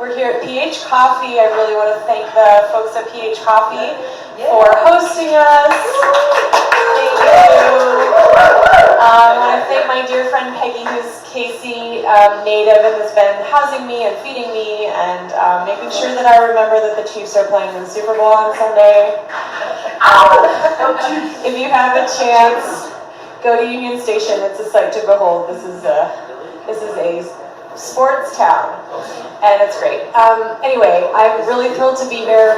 We're here at PH Coffee. I really want to thank the folks at PH Coffee for hosting us. Thank you. I want to thank my dear friend Peggy, who's KC native and has been housing me and feeding me and making sure that I remember that the Chiefs are playing in the Super Bowl on Sunday. If you have a chance, go to Union Station. It's a sight to behold. This is a sports town, and it's great. Anyway, I'm really thrilled to be here,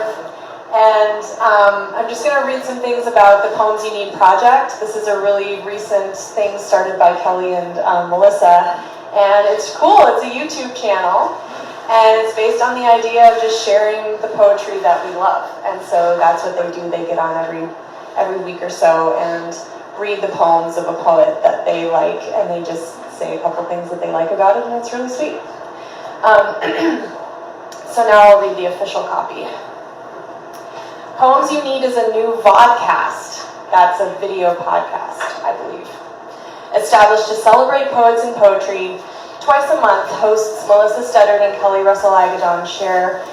and I'm just going to read some things about the Poems You Need project. This is a really recent thing started by Kelly and Melissa, and it's cool. It's a YouTube channel, and it's based on the idea of just sharing the poetry that we love, and so that's what they do. They get on every week or so and read the poems of a poet that they like, and they just say a couple things that they like about it, and it's really sweet. So now I'll read the official copy. Poems You Need is a new vodcast. That's a video podcast, I believe. Established to celebrate poets and poetry, twice a month, hosts Melissa Studdard and Kelly Russell Agaddon share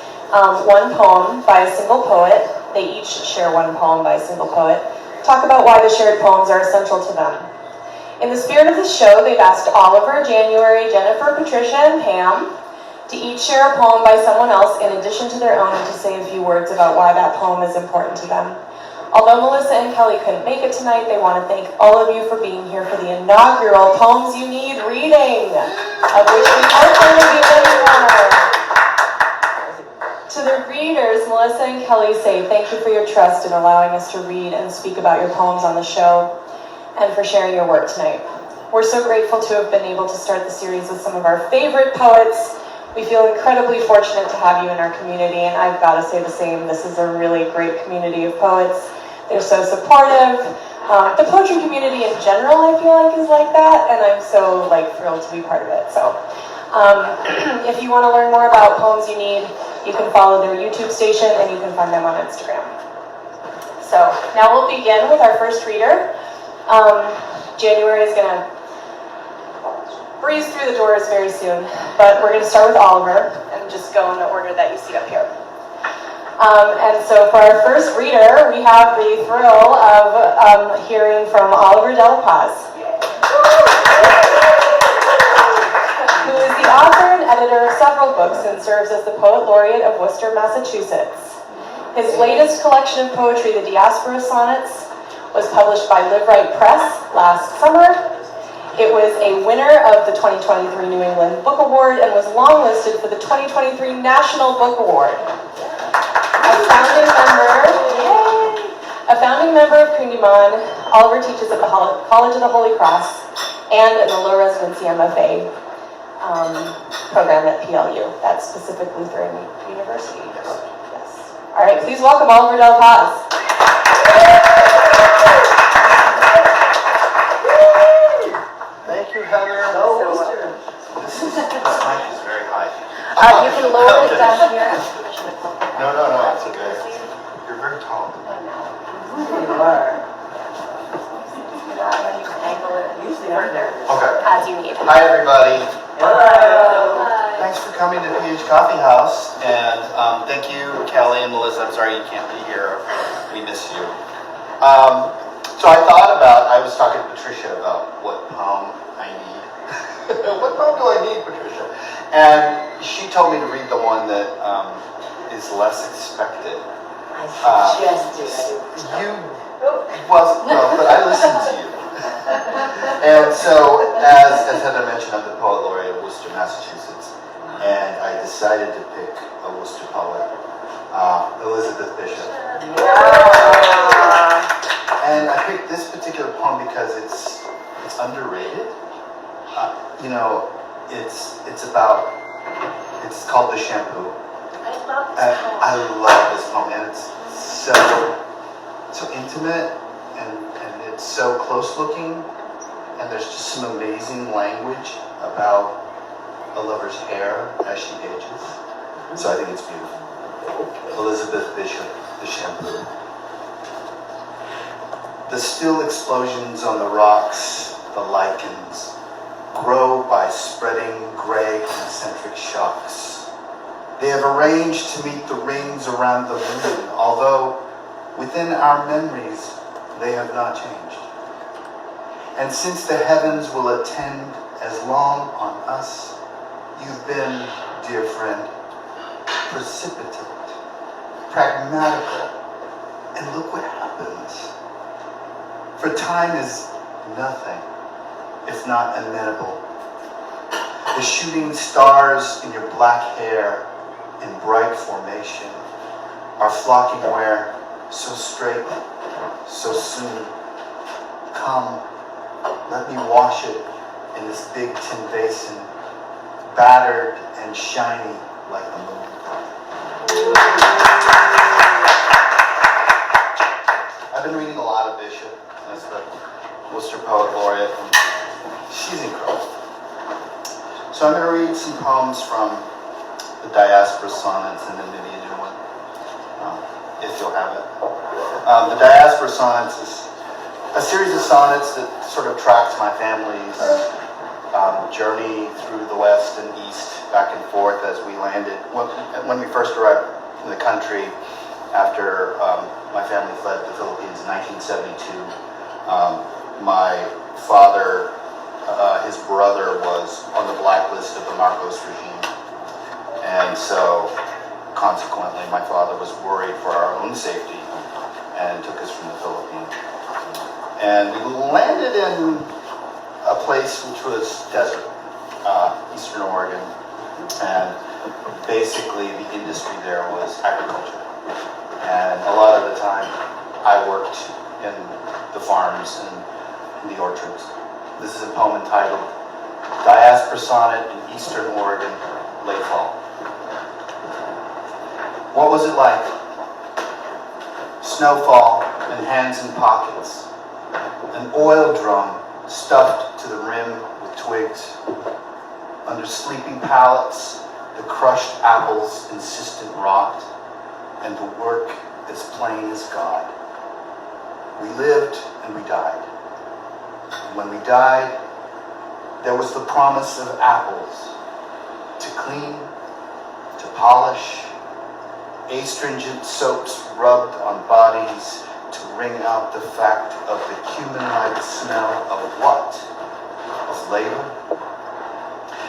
one poem by a single poet. They each share one poem by a single poet. Talk about why the shared poems are essential to them. In the spirit of the show, they've asked Oliver, January, Jennifer, Patricia, and Pam to each share a poem by someone else in addition to their own and to say a few words about why that poem is important to them. Although Melissa and Kelly couldn't make it tonight, they want to thank all of you for being here for the inaugural Poems You Need reading, of which we hope there will be many more. To the readers, Melissa and Kelly say thank you for your trust in allowing us to read and speak about your poems on the show, and for sharing your work tonight. We're so grateful to have been able to start the series with some of our favorite poets. We feel incredibly fortunate to have you in our community, and I've got to say the same. This is a really great community of poets. They're so supportive. The poetry community in general, I feel like, is like that, and I'm so thrilled to be part of it. So if you want to learn more about Poems You Need, you can follow their YouTube station, and you can find them on Instagram. So now we'll begin with our first reader. January is going to breeze through the doors very soon, but we're going to start with Oliver and just go in the order that you see up here. And so for our first reader, we have the thrill of hearing from Oliver De La Paz, who is the author and editor of several books and serves as the Poet Laureate of Worcester, Massachusetts. His latest collection of poetry, The Diaspora Sonnets, was published by Live Right Press last summer. It was a winner of the 2023 New England Book Award and was longlisted for the 2023 National Book Award. A founding member of Kundiman, Oliver teaches at the College of the Holy Cross and in the low residency MFA program at PLU. That's Pacific Lutheran University. Yes. All right, please welcome Oliver De La Paz. Thank you, Heather. This mic is very high. You can lower it down here. No, it's okay. You're very tall. You are. Usually further, Okay. as you need. Hi, everybody. Hello. Thanks for coming to PH Coffee House, and thank you, Kelly and Melissa. I'm sorry you can't be here. We miss you. So I was talking to Patricia about what poem I need. What poem do I need, Patricia? And she told me to read the one that is less expected. I suggested but I listened to you. And so, as Heather mentioned, I'm the Poet Laureate of Worcester, Massachusetts, and I decided to pick a Worcester poet, Elizabeth Bishop. And I picked this particular poem because it's underrated. It's called The Shampoo. I love this poem, and it's so intimate, and it's so close looking, and there's just some amazing language about a lover's hair as she ages. So I think it's beautiful. Elizabeth Bishop, The Shampoo. The still explosions on the rocks, the lichens, grow by spreading gray concentric shocks. They have arranged to meet the rings around the moon, although within our memories they have not changed. And since the heavens will attend as long on us, you've been, dear friend, precipitate, pragmatical, and look what happens. For time is nothing if not amenable. The shooting stars in your black hair in bright formation are flocking where so straight, so soon. Come, let me wash it in this big tin basin, battered and shiny like the moon. I've been reading a lot of Bishop. That's the Worcester Poet Laureate, and she's incredible. So I'm going to read some poems from the Diaspora Sonnets and then maybe a new one, if you'll have it. The Diaspora Sonnets is a series of sonnets that sort of tracks my family's journey through the West and East, back and forth as we landed. When we first arrived in the country after my family fled the Philippines in 1972, my father, his brother was on the blacklist of the Marcos regime. And so, consequently, my father was worried for our own safety and took us from the Philippines. And we landed in a place which was desert, Eastern Oregon. And basically, the industry there was agriculture. And a lot of the time, I worked in the farms and in the orchards. This is a poem entitled Diaspora Sonnet in Eastern Oregon, Late Fall. What was it like? Snowfall and hands in pockets. An oil drum stuffed to the rim with twigs. Under sleeping pallets, the crushed apples insistent rot, and the work as plain as God. We lived and we died. And when we died, there was the promise of apples to clean, to polish, astringent soaps rubbed on bodies to wring out the fact of the cumin-like smell of what? Of labor?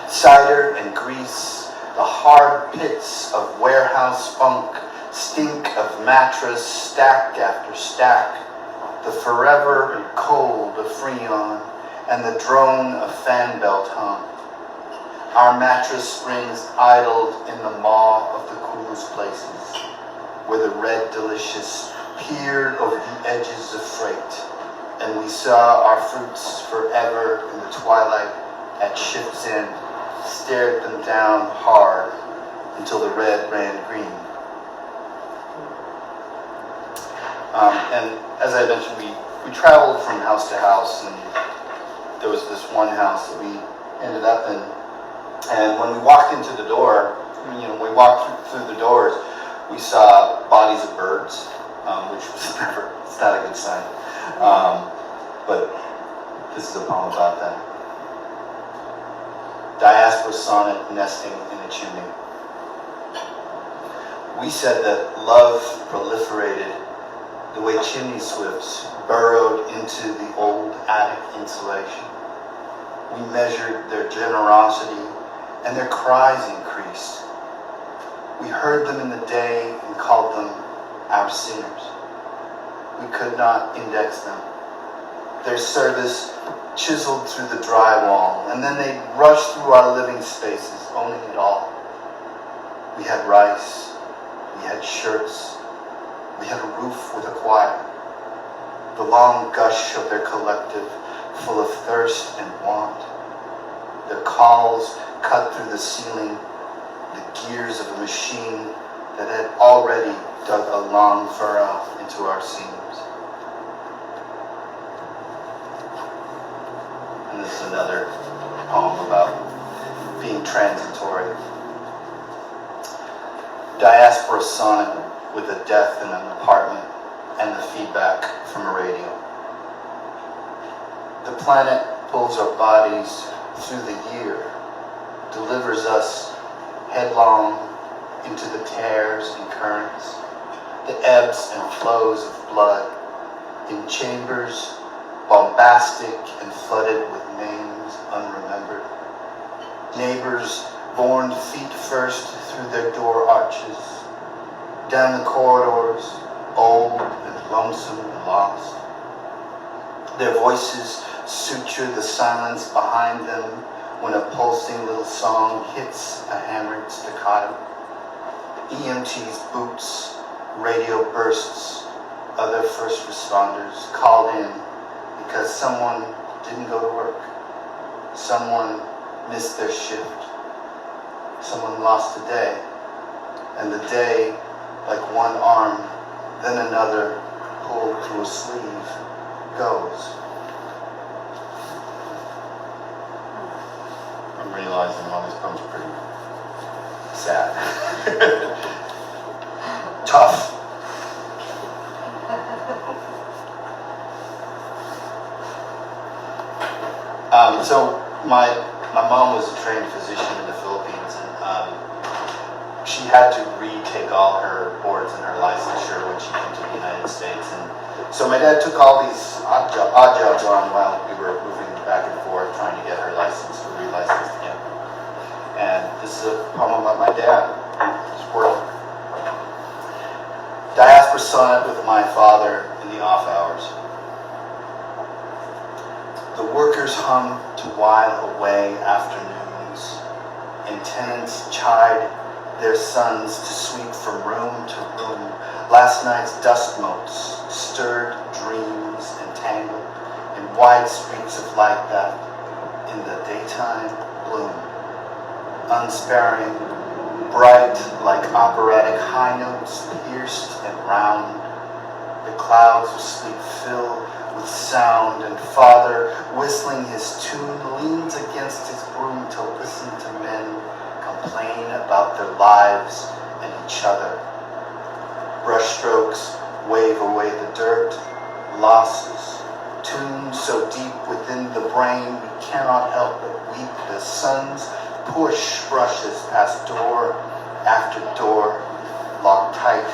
Cider and grease, the hard pits of warehouse funk, stink of mattress stack after stack, the forever and cold of Freon, and the drone of fan belt hum. Our mattress springs idled in the maw of the coolest places, where the red delicious peered over the edges of freight, and we saw our fruits forever in the twilight at shift's end, stared them down hard until the red ran green. And as I mentioned, we traveled from house to house, and there was this one house that we ended up in. And when we walked into the door, we walked through the doors, we saw bodies of birds, which was never, it's not a good sign. But this is a poem about that. Diaspora Sonnet, Nesting in a Chimney. We said that love proliferated the way chimney swifts burrowed into the old attic insulation. We measured their generosity, and their cries increased. We heard them in the day and called them our singers. We could not index them. Their service chiseled through the drywall, and then they'd rush through our living spaces, owning it all. We had rice, we had shirts, we had a roof with a choir. The long gush of their collective, full of thirst and want. Their calls cut through the ceiling, the gears of a machine that had already dug a long furrow into our seams. And this is another poem about being transitory. Diaspora Sonnet with a death in an apartment and the feedback from a radio. The planet pulls our bodies through the year, delivers us headlong into the tears and currents, the ebbs and flows of blood, in chambers bombastic and flooded with names unremembered. Neighbors borne feet first through their door arches, down the corridors, old and lonesome and lost. Their voices suture the silence behind them when a pulsing little song hits a hammered staccato. EMT's boots, radio bursts, other first responders called in because someone didn't go to work. Someone missed their shift. Someone lost a day. And the day, like one arm, then another, pulled through a sleeve, goes. I'm realizing all these poems are pretty sad. Tough. So my mom was a trained physician in the Philippines, and she had to retake all her boards and her licensure when she came to the United States. And so my dad took all these odd jobs on while we were moving back and forth trying to get her license or relicensed again. And this is a poem about my dad. He's working. Diaspora sonnet with my father in the off hours. The workers hum to while away afternoons, and tenants chide their sons to sweep from room to room. Last night's dust motes stirred dreams and tangled in wide streaks of light that, in the daytime, bloom. Unsparing, bright like operatic high notes, pierced and round. The clouds of sleep fill with sound, and father, whistling his tune, leans against his broom to listen to men complain about their lives and each other. Brushstrokes wave away the dirt, losses, tuned so deep within the brain we cannot help but weep as suns push brushes past door after door, locked tight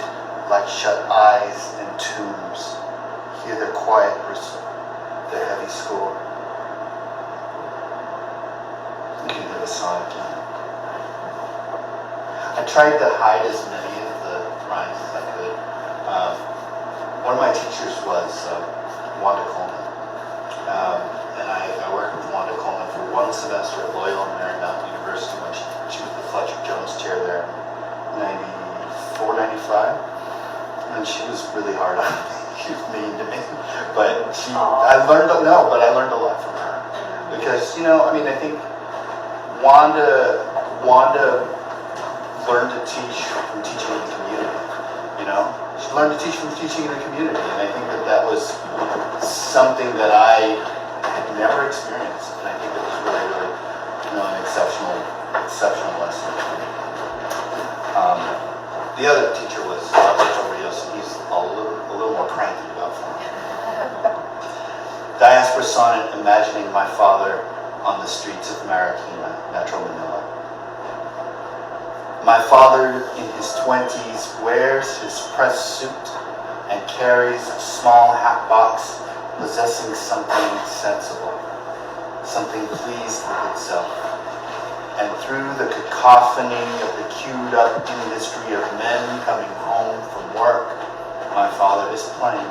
like shut eyes and tombs. Hear their quiet bristle, their heavy score. You can hear the sonnet again. I tried to hide as many of the rhymes as I could. One of my teachers was Wanda Coleman. And I worked with Wanda Coleman for one semester at Loyola Marymount University when she was the Fletcher Jones chair there in 94, 95. And she was really hard on me. She was mean to me, but I learned a lot from her. Because, I think Wanda learned to teach from teaching in the community, She learned to teach from teaching in the community, and I think that was something that I had never experienced, and I think it was really, really, an exceptional lesson. The other teacher was Rachel Rios, and he's a little more cranky about fun. Diaspora sonnet imagining my father on the streets of Marikina, Metro Manila. My father in his 20s wears his press suit and carries a small hat box possessing something sensible, something pleased with itself. And through the cacophony of the queued up industry of men coming home from work, my father is playing.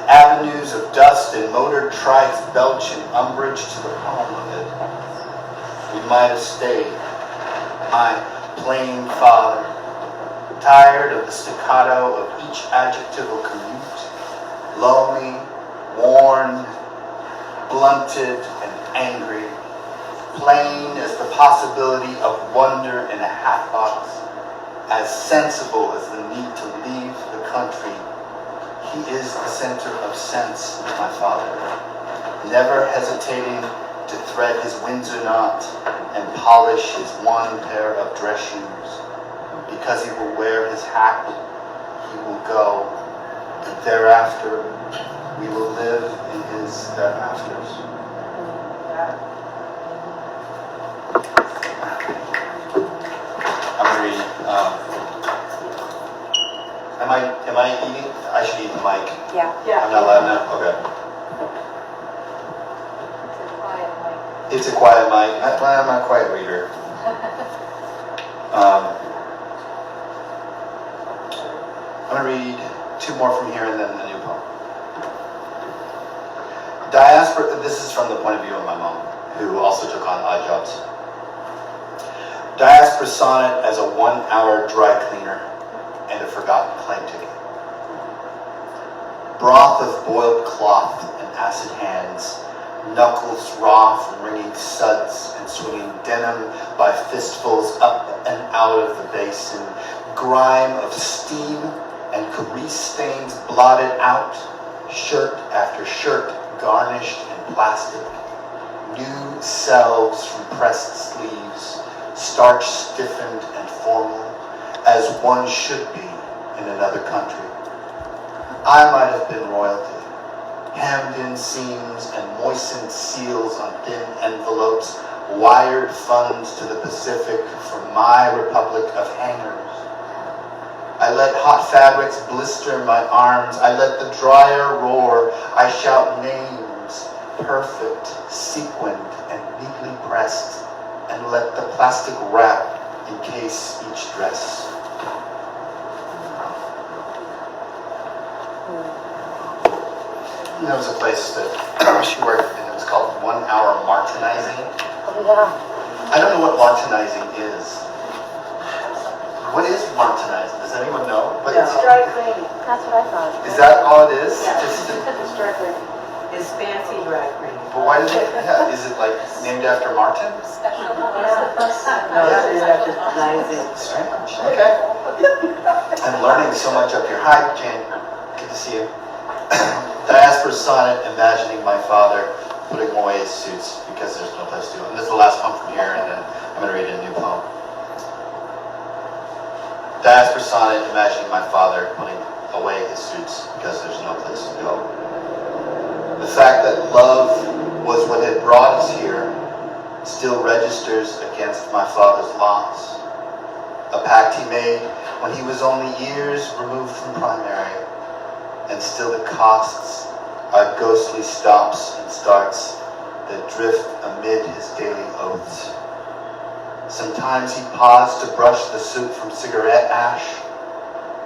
Avenues of dust and motor trikes belch in umbrage to the poem of it. We might have stayed, my plain father, tired of the staccato of each adjectival commute, lonely, worn, blunted, and angry, plain as the possibility of wonder in a hat box, as sensible as the need to leave the country. He is the center of sense, my father, never hesitating to thread his Windsor knot and polish his one pair of dress shoes. Because he will wear his hat, he will go, and thereafter we will live in his thereafters. I'm reading Am I eating? I should eat the mic. Yeah. I'm not loud enough? Okay. It's a quiet mic. I'm not a quiet reader. I'm going to read two more from here and then a new poem. Diaspora, this is from the point of view of my mom, who also took on odd jobs. Diaspora sonnet as a 1-hour dry cleaner and a forgotten plane ticket. Broth of boiled cloth and acid hands, knuckles raw from wringing suds and swinging denim by fistfuls up and out of the basin, grime of steam and grease stains blotted out, shirt after shirt garnished in plastic, new selves from pressed sleeves, starch stiffened and formal, as one should be in another country. I might have been royalty, hemmed in seams and moistened seals on thin envelopes, wired funds to the Pacific from my republic of hangers. I let hot fabrics blister my arms. I let the dryer roar. I shout names, perfect, sequined, and neatly pressed, and let the plastic wrap encase each dress. There was a place that she worked in. It was called 1 Hour Martinizing. Oh, yeah. I don't know what martinizing is. What is martinizing? Does anyone know? But It's dry cleaning. That's what I thought. is that all it is? Yeah. Just, It's dry cleaning. It's fancy dry cleaning. but why did it? Yeah, is it like named after Martin? No, it's after Martinizing. Strange. Okay. I'm learning so much up here. Hi, Jane. Good to see you. Diaspora sonnet, imagining my father putting away his suits because there's no place to go. And this is the last poem from here, and then I'm going to read a new poem. Diaspora sonnet, imagining my father putting away his suits because there's no place to go. The fact that love was what had brought us here still registers against my father's loss. A pact he made when he was only years removed from primary, and still the costs are ghostly stops and starts that drift amid his daily oaths. Sometimes he paused to brush the soot from cigarette ash,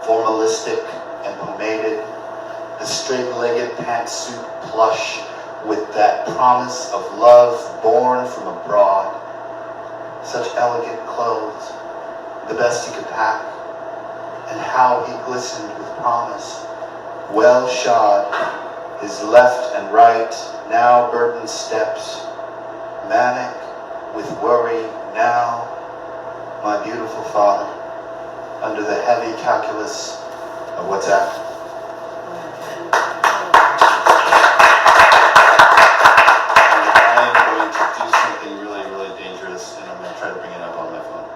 formalistic and pomaded, the straight-legged pantsuit plush with that promise of love born from abroad. Such elegant clothes, the best he could pack, and how he glistened with promise. Well shod, his left and right, now burdened steps, manic with worry now, my beautiful father, under the heavy calculus of what's after. I am going to do something really, really dangerous, and I'm going to try to bring it up on my phone.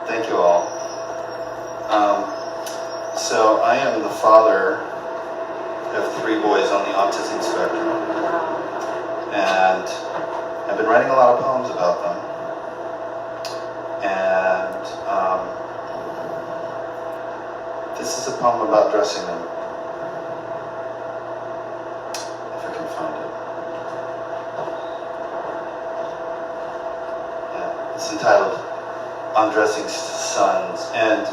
Thank you all. So I am the father of 3 boys on the autism spectrum, and I've been writing a lot of poems about them, and this is a poem about dressing them, if I can find it. Yeah, it's entitled Undressing Sons, and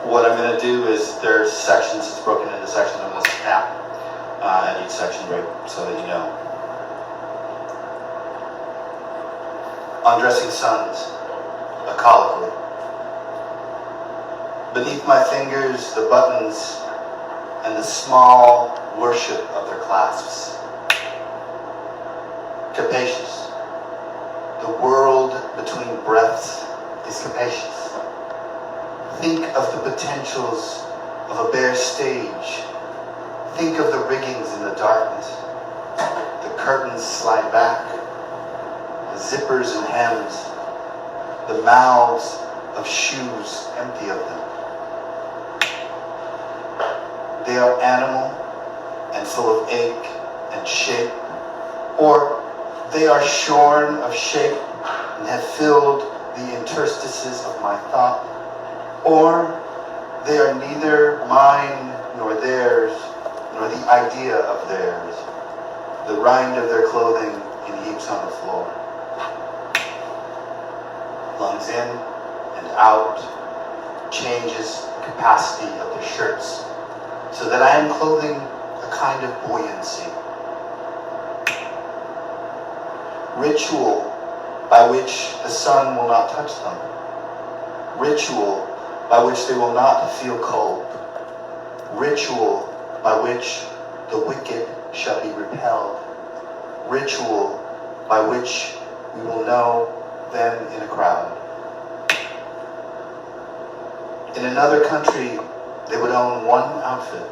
what I'm going to do is there's sections, it's broken into sections. I'm going to snap at each section right so that you know. Undressing sons, a colloquy. Beneath my fingers, the buttons and the small worship of their clasps. Capacious. The world between breaths is capacious. Think of the potentials of a bare stage. Think of the riggings in the darkness. The curtains slide back. The zippers and hems. The mouths of shoes empty of them. They are animal and full of ache and shape, or they are shorn of shape and have filled the interstices of my thought, Or they are neither mine nor theirs, nor the idea of theirs, the rind of their clothing in heaps on the floor. Lungs in and out changes the capacity of the shirts, so that I am clothing a kind of buoyancy. Ritual by which the sun will not touch them. Ritual by which they will not feel cold. Ritual by which the wicked shall be repelled. Ritual by which we will know them in a crowd. In another country, they would own one outfit.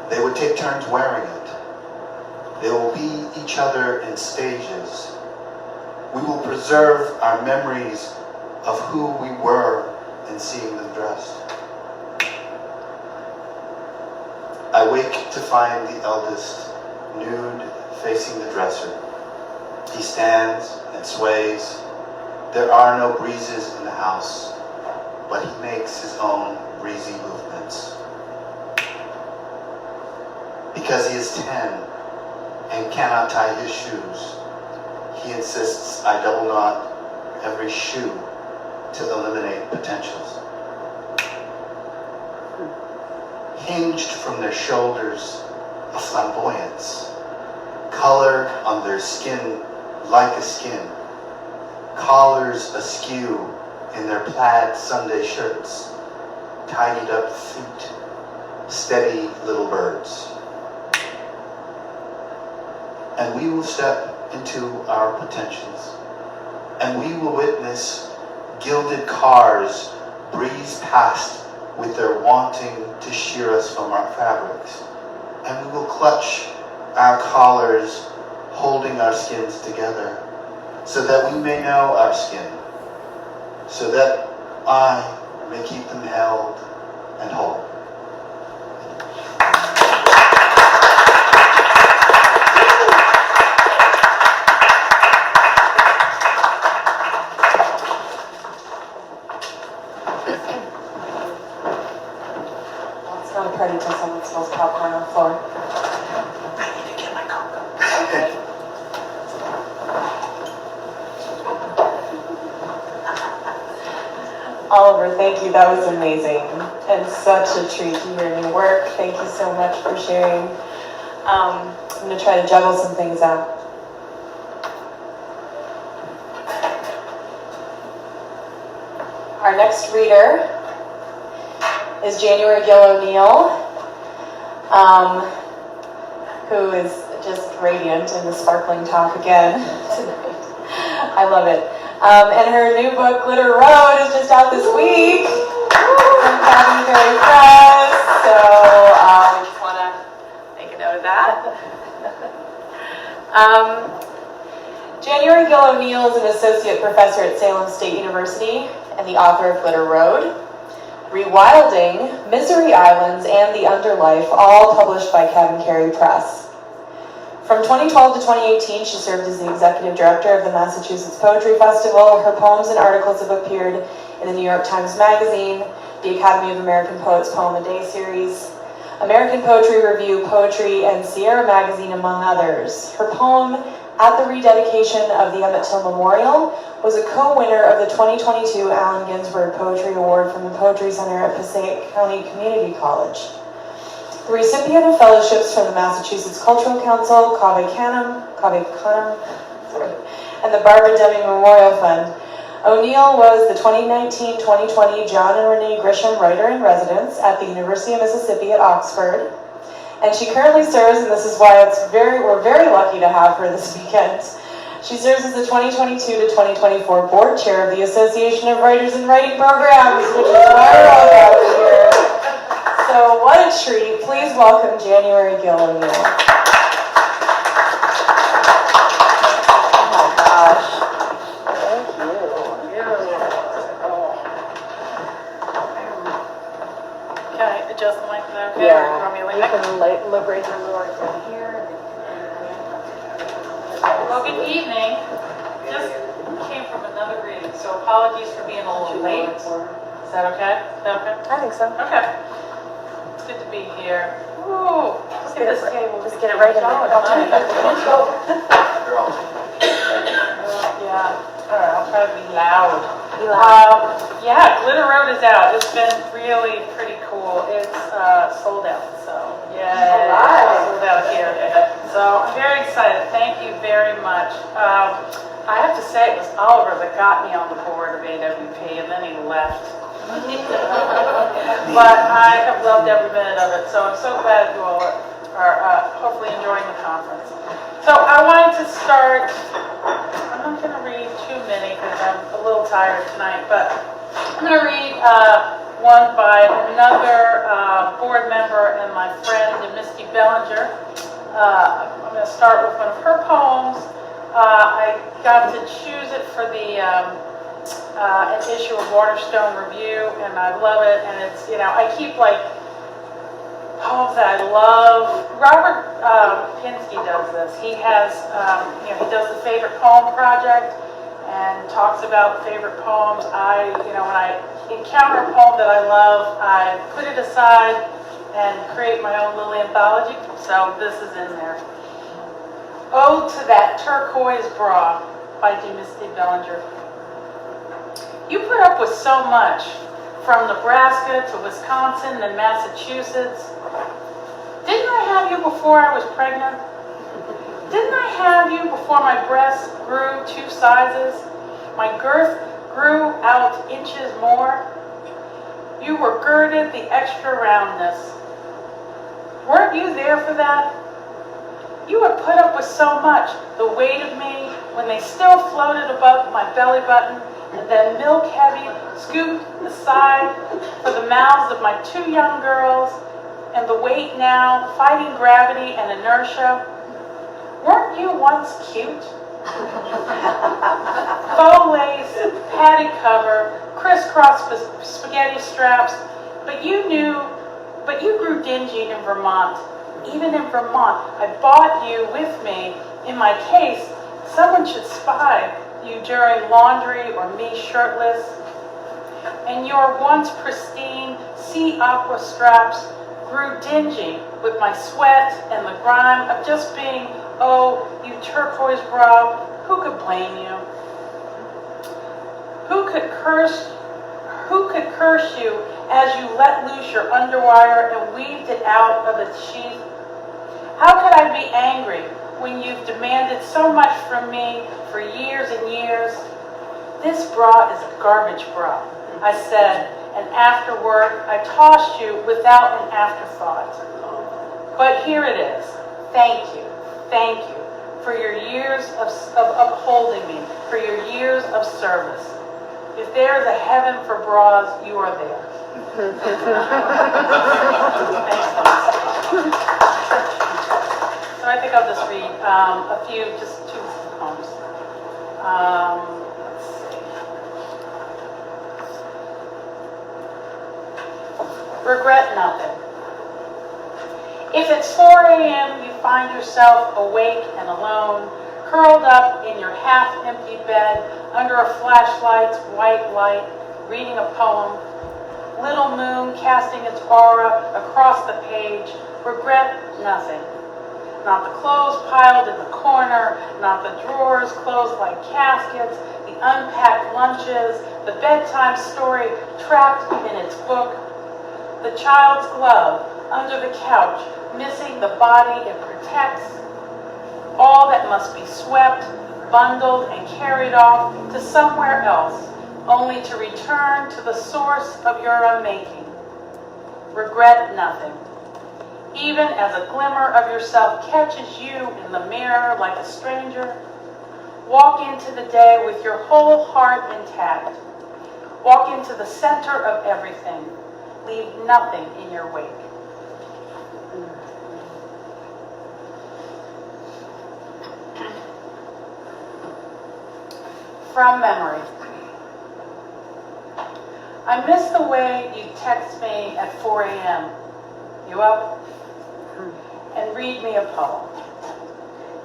They would take turns wearing it. They will be each other in stages. We will preserve our memories of who we were in seeing them dressed. I wake to find the eldest nude facing the dresser. He stands and sways. There are no breezes in the house, but he makes his own breezy movements. Because he is 10 and cannot tie his shoes, he insists I double knot every shoe to eliminate potentials. Hinged from their shoulders, a flamboyance. Color on their skin like a skin. Collars askew in their plaid Sunday shirts. Tidied up feet. Steady little birds. And we will step into our potentials. And we will witness gilded cars breeze past with their wanting to shear us from our fabrics. And we will clutch our collars, holding our skins together, so that we may know our skin, so that I may keep them held and whole. Party till someone smells popcorn on the floor. I need to get my coat. Oliver, thank you. That was amazing and such a treat to hear your work. Thank you so much for sharing. I'm going to try to juggle some things out. Our next reader is January Gill O'Neil, who is just radiant in the sparkling talk again tonight. I love it. And her new book, Glitter Road, is just out this week from Cabin Press. So I just want to make a note of that. January Gill O'Neil is an associate professor at Salem State University and the author of Glitter Road, Rewilding, Misery Islands, and The Underlife, all published by Cabin Press. From 2012 to 2018, she served as the executive director of the Massachusetts Poetry Festival. Her poems and articles have appeared in the New York Times Magazine, the Academy of American Poets Poem a Day series, American Poetry Review, Poetry, and Sierra Magazine, among others. Her poem, At the Rededication of the Emmett Till Memorial, was a co-winner of the 2022 Allen Ginsberg Poetry Award from the Poetry Center at Passaic County Community College. The recipient of fellowships from the Massachusetts Cultural Council, Cave Canem, and the Barbara Deming Memorial Fund, O'Neil was the 2019-2020 John and Renee Grisham Writer-in-Residence at the University of Mississippi at Oxford. And she currently serves, and this is why we're very lucky to have her this weekend. She serves as the 2022 to 2024 board chair of the Association of Writers and Writing Programs, which is why we're all gathered here. So what a treat. Please welcome January Gill O'Neil. Oh my gosh. Thank you. Can I adjust the mic? Is that okay? Yeah, Or you want me to you lean can liberate your Lord from here. Well, good evening. Just came from another reading, so apologies for being a little late. that okay? Is that okay? I think so. Okay. It's good to be here. Ooh, look at this table. Just get it right in there. I'll turn it back a little. They're all Yeah, all right, I'll try to be loud. Eli. Yeah, Glitter Road is out. It's been really pretty cool. It's sold out, so yeah, sold out here. So I'm very excited. Thank you very much. I have to say it was Oliver that got me on the board of AWP, and then he left. But I have loved every minute of it, so I'm so glad you all are hopefully enjoying the conference. So I wanted to start. I'm not going to read too many because I'm a little tired tonight, but I'm going to read one by another board member and my friend, Misty Bellinger. I'm going to start with one of her poems. I got to choose it for the an issue of Waterstone Review, and I love it. And it's, you know, I keep like poems that I love. Robert Pinsky does this. He has, you know, he does the favorite poem project and talks about favorite poems. When I encounter a poem that I love, I put it aside and create my own little anthology. So this is in there. Ode to That Turquoise Bra by Misty Bellinger. You put up with so much, from Nebraska to Wisconsin and Massachusetts. Didn't I have you before I was pregnant? Didn't I have you before my breasts grew 2 sizes? My girth grew out inches more? You were girded the extra roundness. Weren't you there for that? You had put up with so much, the weight of me, when they still floated above my belly button, and then milk-heavy, scooped aside for the mouths of my 2 young girls, and the weight now, fighting gravity and inertia. Weren't you once cute? Faux lace, padded cover, crisscross spaghetti straps, but you grew dingy in Vermont. Even in Vermont, I bought you with me in my case. Someone should spy you during laundry or me shirtless. And your once pristine sea aqua straps grew dingy with my sweat and the grime of just being, oh, you turquoise bra, who could blame you? Who could curse you as you let loose your underwire and weaved it out of its sheath? How could I be angry when you've demanded so much from me for years and years? This bra is a garbage bra, I said, and afterward I tossed you without an afterthought. But here it is. Thank you for your years of upholding me, for your years of service. If there is a heaven for bras, you are there. So I think I'll just read a few, just 2 poems. Let's see. Regret nothing. If at 4 a.m. you find yourself awake and alone, curled up in your half-empty bed under a flashlight's white light, reading a poem, little moon casting its aura across the page, regret nothing. Not the clothes piled in the corner, not the drawers closed like caskets, the unpacked lunches, the bedtime story trapped in its book, the child's glove under the couch, missing the body it protects, all that must be swept, bundled, and carried off to somewhere else, only to return to the source of your unmaking. Regret nothing. Even as a glimmer of yourself catches you in the mirror like a stranger, walk into the day with your whole heart intact. Walk into the center of everything. Leave nothing in your wake. From memory. I miss the way you text me at 4 a.m. You up? And read me a poem.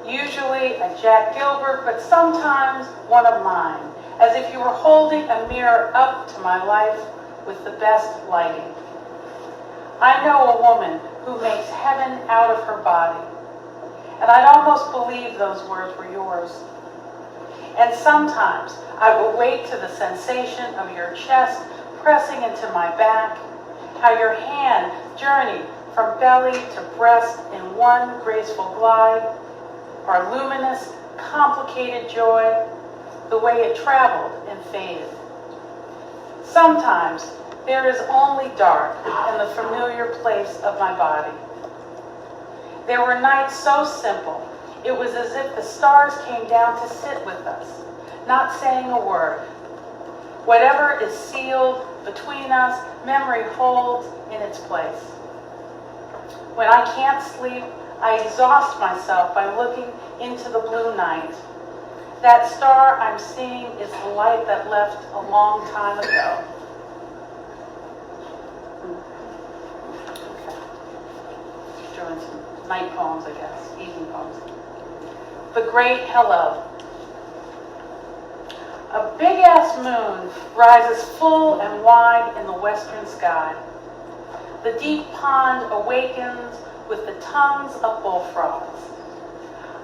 Usually a Jack Gilbert, but sometimes one of mine, as if you were holding a mirror up to my life, with the best lighting. I know a woman who makes heaven out of her body, and I'd almost believe those words were yours. And sometimes I will wake to the sensation of your chest pressing into my back, how your hand journeyed from belly to breast in one graceful glide, our luminous, complicated joy, the way it traveled and faded. Sometimes there is only dark in the familiar place of my body. There were nights so simple, it was as if the stars came down to sit with us, not saying a word. Whatever is sealed between us, memory holds in its place. When I can't sleep, I exhaust myself by looking into the blue night. That star I'm seeing is the light that left a long time ago. Doing some night poems, I guess, evening poems. The Great Hello. A big-ass moon rises full and wide in the western sky. The deep pond awakens with the tongues of bullfrogs.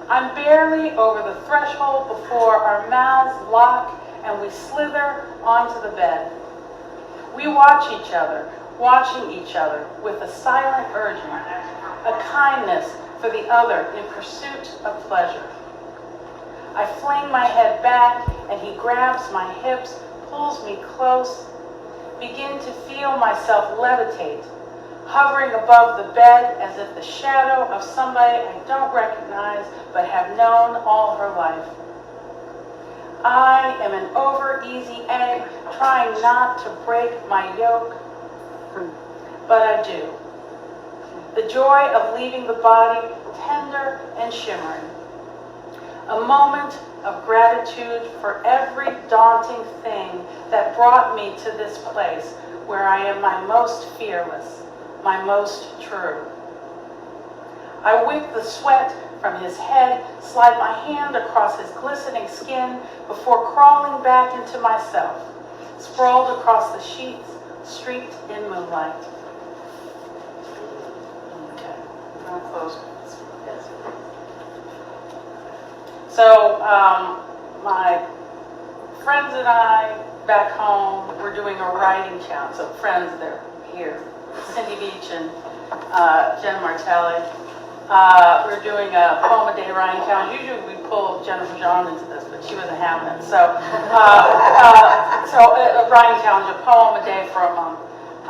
I'm barely over the threshold before our mouths lock and we slither onto the bed. We watch each other, watching each other with a silent urging, a kindness for the other in pursuit of pleasure. I fling my head back and he grabs my hips, pulls me close, begin to feel myself levitate, hovering above the bed as if the shadow of somebody I don't recognize but have known all her life. I am an over-easy egg trying not to break my yolk, but I do. The joy of leaving the body tender and shimmering. A moment of gratitude for every daunting thing that brought me to this place where I am my most fearless, my most true. I wipe the sweat from his head, slide my hand across his glistening skin before crawling back into myself, sprawled across the sheets, streaked in moonlight. Okay, I'll close. So, my friends and I back home, we're doing a writing challenge. So friends, they're here. Cindy Beach and Jen Martelli. We're doing a poem a day writing challenge. Usually we pull Jennifer John into this, but she wasn't having it. So, a writing challenge, a poem a day for a month.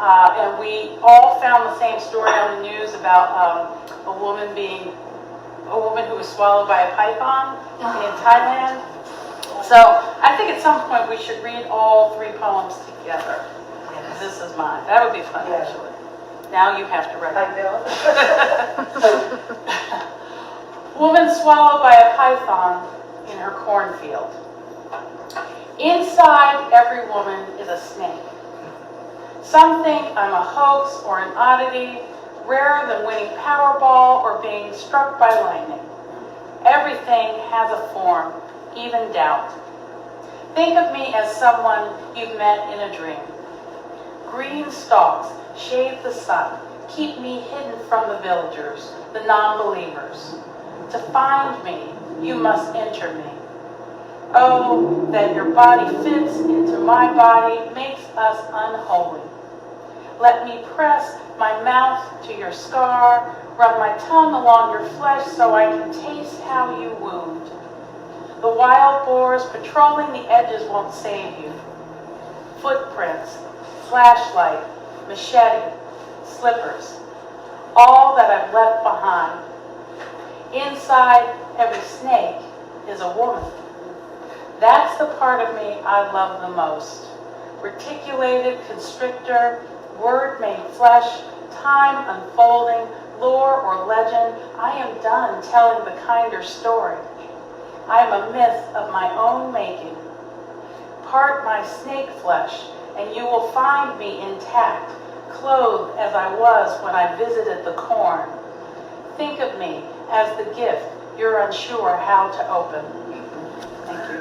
And we all found the same story on the news about a woman who was swallowed by a python in Thailand. So I think at some point we should read all 3 poems together. Yes. This is mine. That would be fun, actually. Now you have to write it. I know. Woman swallowed by a python in her cornfield. Inside every woman is a snake. Some think I'm a hoax or an oddity, rarer than winning Powerball or being struck by lightning. Everything has a form, even doubt. Think of me as someone you've met in a dream. Green stalks shade the sun, keep me hidden from the villagers, the non-believers. To find me, you must enter me. Oh, that your body fits into my body makes us unholy. Let me press my mouth to your scar, run my tongue along your flesh so I can taste how you wound. The wild boars patrolling the edges won't save you. Footprints, flashlight, machete, slippers, all that I've left behind. Inside every snake is a woman. That's the part of me I love the most. Reticulated constrictor, word made flesh, time unfolding, lore or legend. I am done telling the kinder story. I am a myth of my own making. Part my snake flesh, and you will find me intact, clothed as I was when I visited the corn. Think of me as the gift you're unsure how to open. Thank you.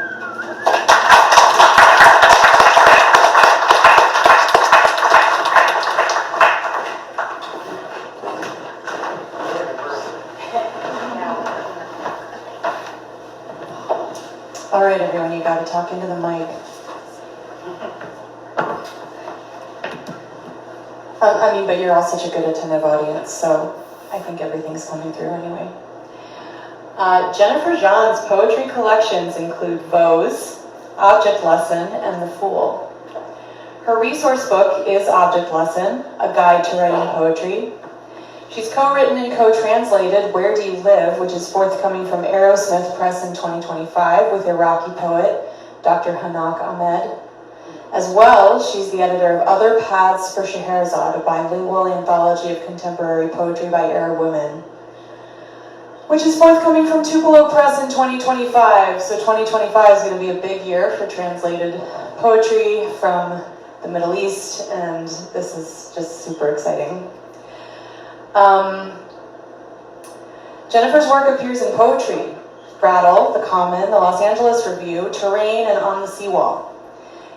All right, everyone, you got to talk into the mic. But you're all such a good attentive audience, so I think everything's coming through anyway. Jennifer Jean's poetry collections include Vose, Object Lesson, and The Fool. Her resource book is Object Lesson, a guide to writing poetry. She's co-written and co-translated Where Do You Live, which is forthcoming from Aerosmith Press in 2025 with Iraqi poet Dr. Hanak Ahmed. As well, she's the editor of Other Paths for Scheherazade, a bilingual anthology of contemporary poetry by Arab women, which is forthcoming from Tupelo Press in 2025. So 2025 is going to be a big year for translated poetry from the Middle East, and this is just super exciting. Jennifer's work appears in Poetry, Rattle, The Common, The Los Angeles Review, Terrain, and On the Seawall.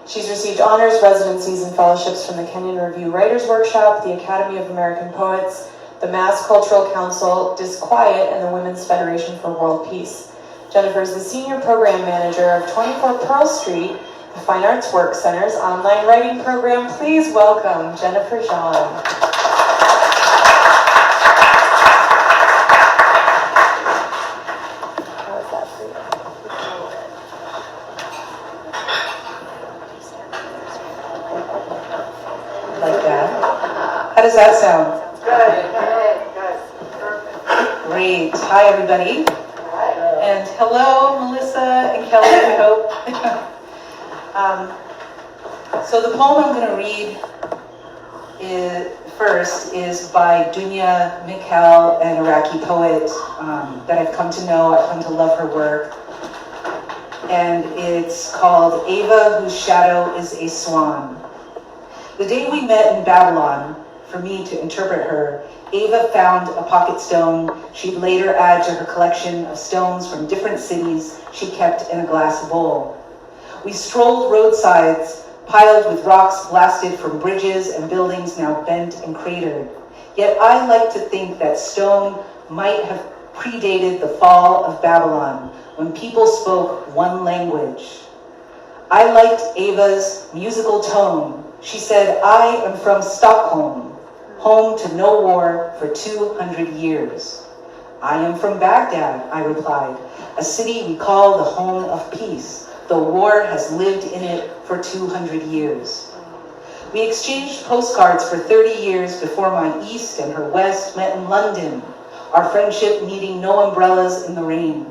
She's received honors, residencies, and fellowships from the Kenyon Review Writers Workshop, the Academy of American Poets, the Mass Cultural Council, Disquiet, and the Women's Federation for World Peace. Jennifer is the Senior Program Manager of 24 Pearl Street, the Fine Arts Work Center's online writing program. Please welcome Jennifer Jean. How does that sound? Good. Perfect. Great. Hi, everybody. Hi. And hello, Melissa and Kelly, I hope. So the poem I'm going to read first is by Dunya Mikhail, an Iraqi poet that I've come to know. I've come to love her work. And it's called Ava, Whose Shadow is a Swan. The day we met in Babylon, for me to interpret her, Ava found a pocket stone she'd later add to her collection of stones from different cities she kept in a glass bowl. We strolled roadsides piled with rocks blasted from bridges and buildings now bent and cratered. Yet I like to think that stone might have predated the fall of Babylon, when people spoke one language. I liked Ava's musical tone. She said, I am from Stockholm, home to no war for 200 years. I am from Baghdad, I replied, a city we call the home of peace, though war has lived in it for 200 years. We exchanged postcards for 30 years before my East and her West met in London, our friendship needing no umbrellas in the rain.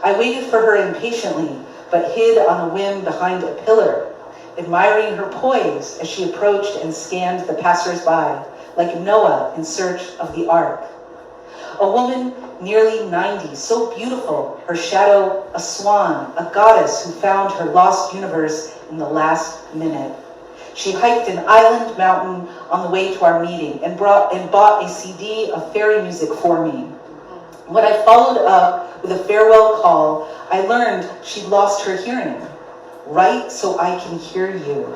I waited for her impatiently, but hid on a whim behind a pillar, admiring her poise as she approached and scanned the passers-by, like Noah in search of the ark. A woman nearly 90, so beautiful, her shadow a swan, a goddess who found her lost universe in the last minute. She hiked an island mountain on the way to our meeting and bought a CD of fairy music for me. When I followed up with a farewell call, I learned she'd lost her hearing. Write so I can hear you.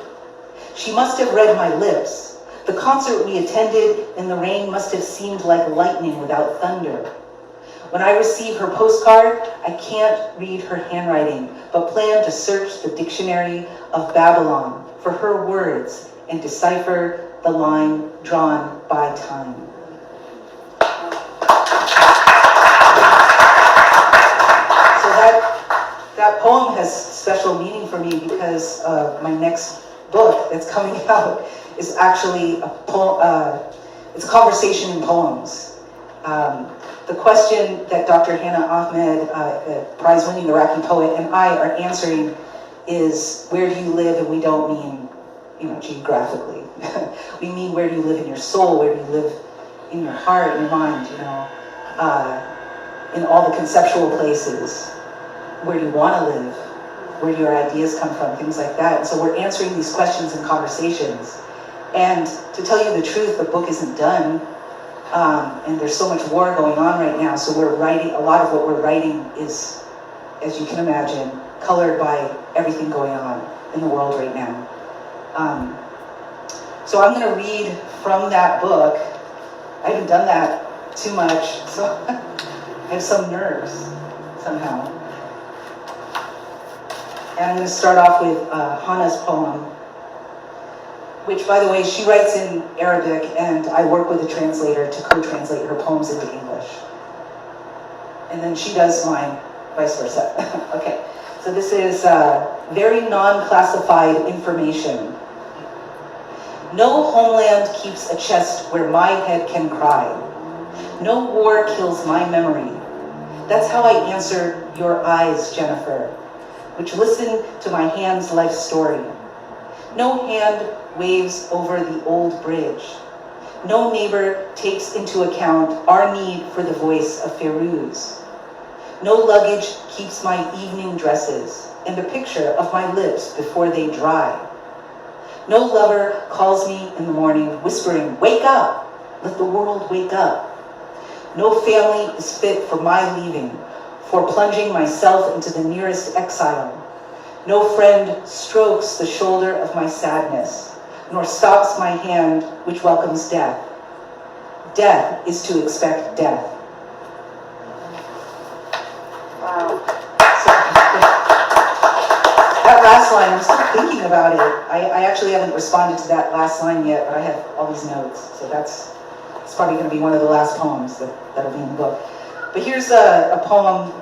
She must have read my lips. The concert we attended in the rain must have seemed like lightning without thunder. When I receive her postcard, I can't read her handwriting, but plan to search the dictionary of Babylon for her words and decipher the line drawn by time. That poem has special meaning for me because my next book that's coming out is actually it's a conversation in poems. The question that Dr. Hannah Ahmed, a prize-winning Iraqi poet, and I are answering is, where do you live? And we don't mean, geographically. We mean, where do you live in your soul? Where do you live in your heart, in your mind, in all the conceptual places. Where do you want to live? Where do your ideas come from? Things like that. And so we're answering these questions in conversations. And to tell you the truth, the book isn't done. And there's so much war going on right now. So we're writing, a lot of what we're writing is, as you can imagine, colored by everything going on in the world right now. So I'm going to read from that book. I haven't done that too much, so I have some nerves somehow. And I'm going to start off with Hannah's poem, which, by the way, she writes in Arabic, and I work with a translator to co-translate her poems into English. And then she does mine, vice versa. Okay, so this is very non-classified information. No homeland keeps a chest where my head can cry. No war kills my memory. That's how I answer your eyes, Jennifer, which listen to my hand's life story. No hand waves over the old bridge. No neighbor takes into account our need for the voice of Feiruz. No luggage keeps my evening dresses and a picture of my lips before they dry. No lover calls me in the morning whispering, "Wake up, let the world wake up." No family is fit for my leaving, for plunging myself into the nearest exile. No friend strokes the shoulder of my sadness, nor stops my hand which welcomes death. Death is to expect death. Wow. So, that last line, I'm still thinking about it. I actually haven't responded to that last line yet, but I have all these notes. So it's probably going to be one of the last poems that'll be in the book. But here's a poem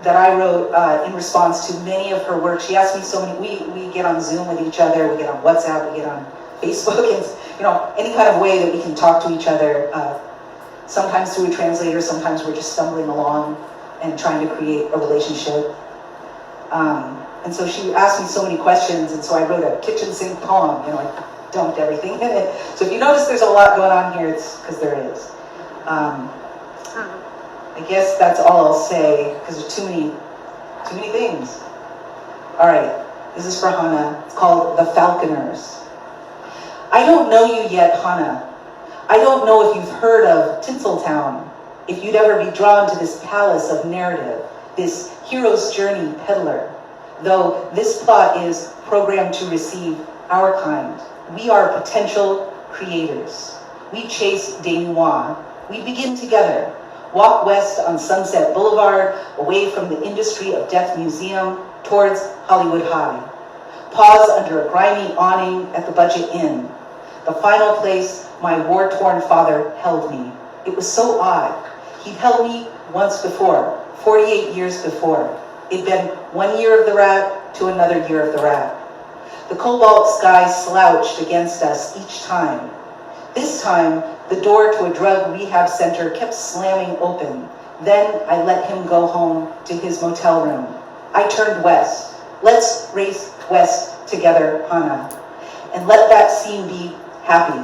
that I wrote in response to many of her work. She asked me so many, we get on Zoom with each other, we get on WhatsApp, we get on Facebook, and any kind of way that we can talk to each other. Sometimes through a translator, sometimes we're just stumbling along and trying to create a relationship. And so she asked me so many questions, and so I wrote a kitchen sink poem, I dumped everything in it. So if you notice there's a lot going on here, it's because there is. I guess that's all I'll say, because there's too many things. All right, this is for Hannah. It's called The Falconers. I don't know you yet, Hannah. I don't know if you've heard of Tinseltown, if you'd ever be drawn to this palace of narrative, this hero's journey peddler. Though this plot is programmed to receive our kind. We are potential creators. We chase denouement. We begin together. Walk west on Sunset Boulevard, away from the Industry of Death Museum, towards Hollywood High. Pause under a grimy awning at the Budget Inn, the final place my war-torn father held me. It was so odd. He'd held me once before, 48 years before. It'd been 1 year of the rat to another year of the rat. The cobalt sky slouched against us each time. This time, the door to a drug rehab center kept slamming open. Then I let him go home to his motel room. I turned west. Let's race west together, Hannah. And let that scene be happy.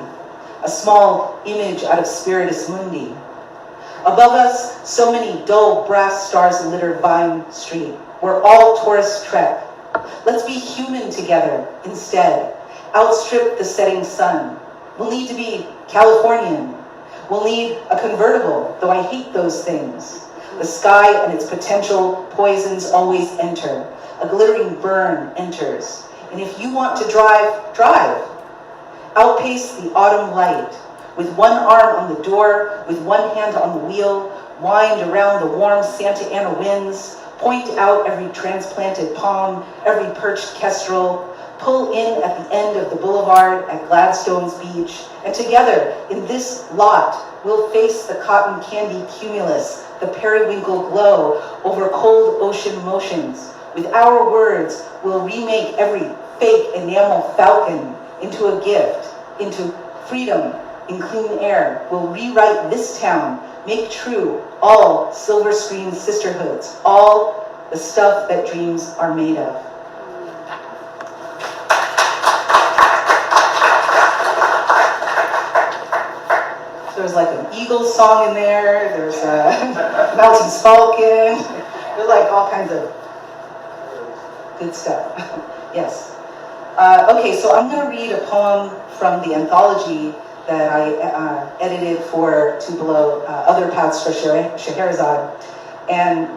A small image out of Spiritus Mundi. Above us, so many dull brass stars litter Vine Street. We're all tourist trek. Let's be human together instead. Outstrip the setting sun. We'll need to be Californian. We'll need a convertible, though I hate those things. The sky and its potential poisons always enter. A glittering burn enters. And if you want to drive, drive. Outpace the autumn light. With one arm on the door, with one hand on the wheel, wind around the warm Santa Ana winds, point out every transplanted palm, every perched kestrel, pull in at the end of the boulevard at Gladstone's beach, and together in this lot, we'll face the cotton candy cumulus, the periwinkle glow over cold ocean motions. With our words, we'll remake every fake enamel falcon into a gift, into freedom in clean air. We'll rewrite this town, make true all silver screen sisterhoods, all the stuff that dreams are made of. There's like an Eagles song in there, there's a Maltese Falcon, there's like all kinds of good stuff. Yes. Okay, so I'm going to read a poem from the anthology that I edited for Tupelo, Other Paths for Scheherazade. And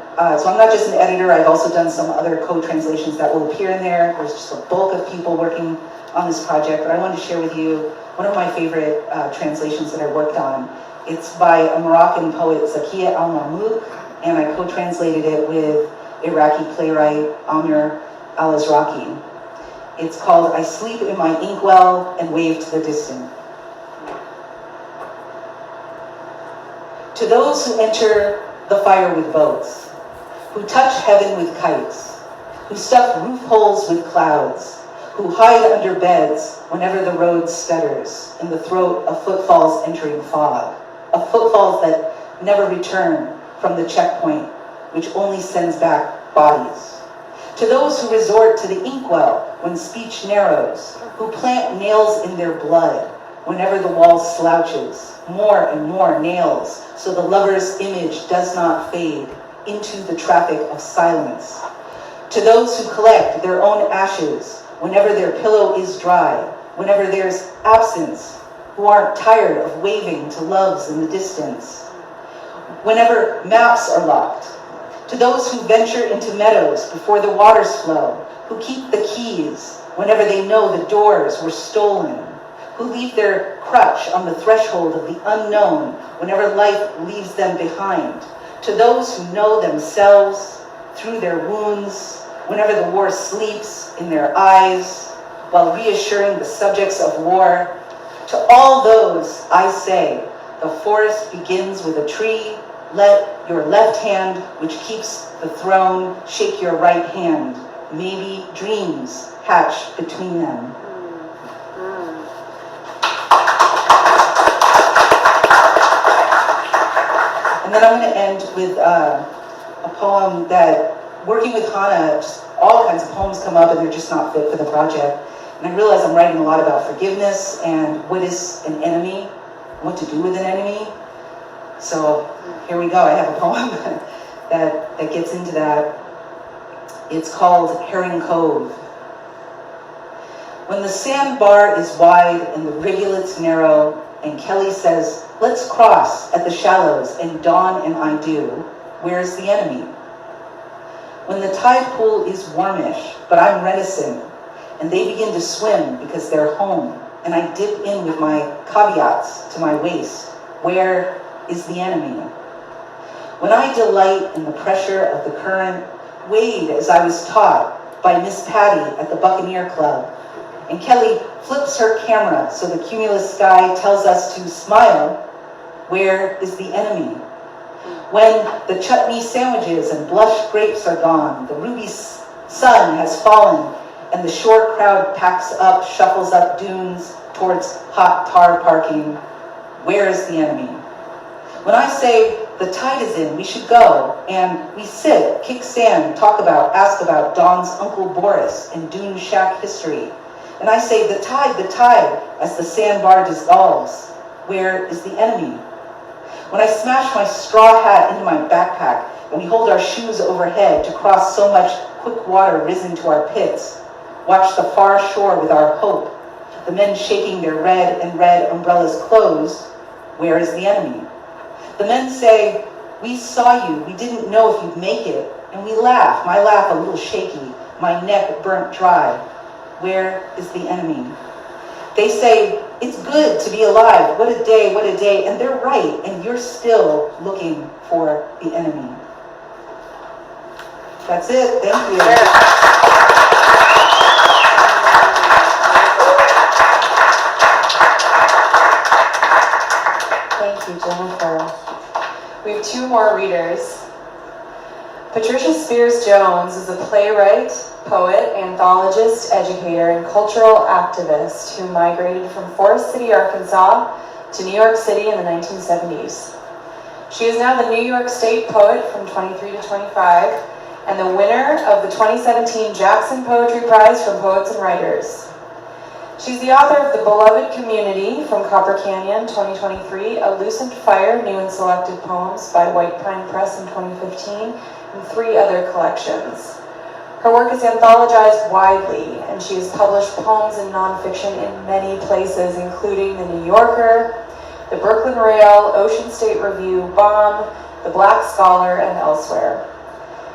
so I'm not just an editor, I've also done some other co-translations that will appear in there. There's just a bulk of people working on this project, but I wanted to share with you one of my favorite translations that I worked on. It's by a Moroccan poet, Zakia Al-Mahmoud, and I co-translated it with Iraqi playwright Amir al-Azraqi. It's called I Sleep in My Inkwell and Wave to the Distant. To those who enter the fire with boats, who touch heaven with kites, who stuff roof holes with clouds, who hide under beds whenever the road stutters in the throat of footfalls entering fog, of footfalls that never return from the checkpoint, which only sends back bodies. To those who resort to the inkwell when speech narrows, who plant nails in their blood whenever the wall slouches, more and more nails, so the lover's image does not fade into the traffic of silence. To those who collect their own ashes whenever their pillow is dry, whenever there's absence, who aren't tired of waving to loves in the distance, whenever maps are locked. To those who venture into meadows before the waters flow, who keep the keys whenever they know the doors were stolen, who leave their crutch on the threshold of the unknown whenever life leaves them behind. To those who know themselves through their wounds, whenever the war sleeps in their eyes, while reassuring the subjects of war. To all those, I say, the forest begins with a tree. Let your left hand, which keeps the throne, shake your right hand. Maybe dreams hatch between them. And then I'm going to end with a poem that, working with Hannah, just all kinds of poems come up and they're just not fit for the project. And I realize I'm writing a lot about forgiveness and what is an enemy, what to do with an enemy. So here we go. I have a poem that gets into that. It's called Herring Cove. When the sandbar is wide and the rivulets narrow, and Kelly says, let's cross at the shallows, and Dawn and I do, where's the enemy? When the tide pool is warmish, but I'm reticent, and they begin to swim because they're home, and I dip in with my caveats to my waist, where is the enemy? When I delight in the pressure of the current, wade as I was taught by Miss Patty at the Buccaneer Club, and Kelly flips her camera so the cumulus sky tells us to smile, where is the enemy? When the chutney sandwiches and blush grapes are gone, the ruby sun has fallen, and the shore crowd packs up, shuffles up dunes towards hot tar parking, where is the enemy? When I say the tide is in, we should go, and we sit, kick sand, talk about, ask about Dawn's Uncle Boris and Dune Shack history, and I say the tide, as the sandbar dissolves, where is the enemy? When I smash my straw hat into my backpack, and we hold our shoes overhead to cross so much quick water risen to our pits, watch the far shore with our hope, the men shaking their red umbrellas closed, where is the enemy? The men say, we saw you, we didn't know if you'd make it, and we laugh, my laugh a little shaky, my neck burnt dry, where is the enemy? They say, it's good to be alive, what a day, and they're right, and you're still looking for the enemy. That's it, thank you. Thank you, Jennifer. We have two more readers. Patricia Spears Jones is a playwright, poet, anthologist, educator, and cultural activist who migrated from Forest City, Arkansas to New York City in the 1970s. She is now the New York State Poet from 23 to 25 and the winner of the 2017 Jackson Poetry Prize from Poets and Writers. She's the author of The Beloved Community from Copper Canyon 2023, A Lucent Fire, New and Selected Poems by White Pine Press in 2015, and 3 other collections. Her work is anthologized widely, and she has published poems and nonfiction in many places, including The New Yorker, The Brooklyn Rail, Ocean State Review, Bomb, The Black Scholar, and elsewhere.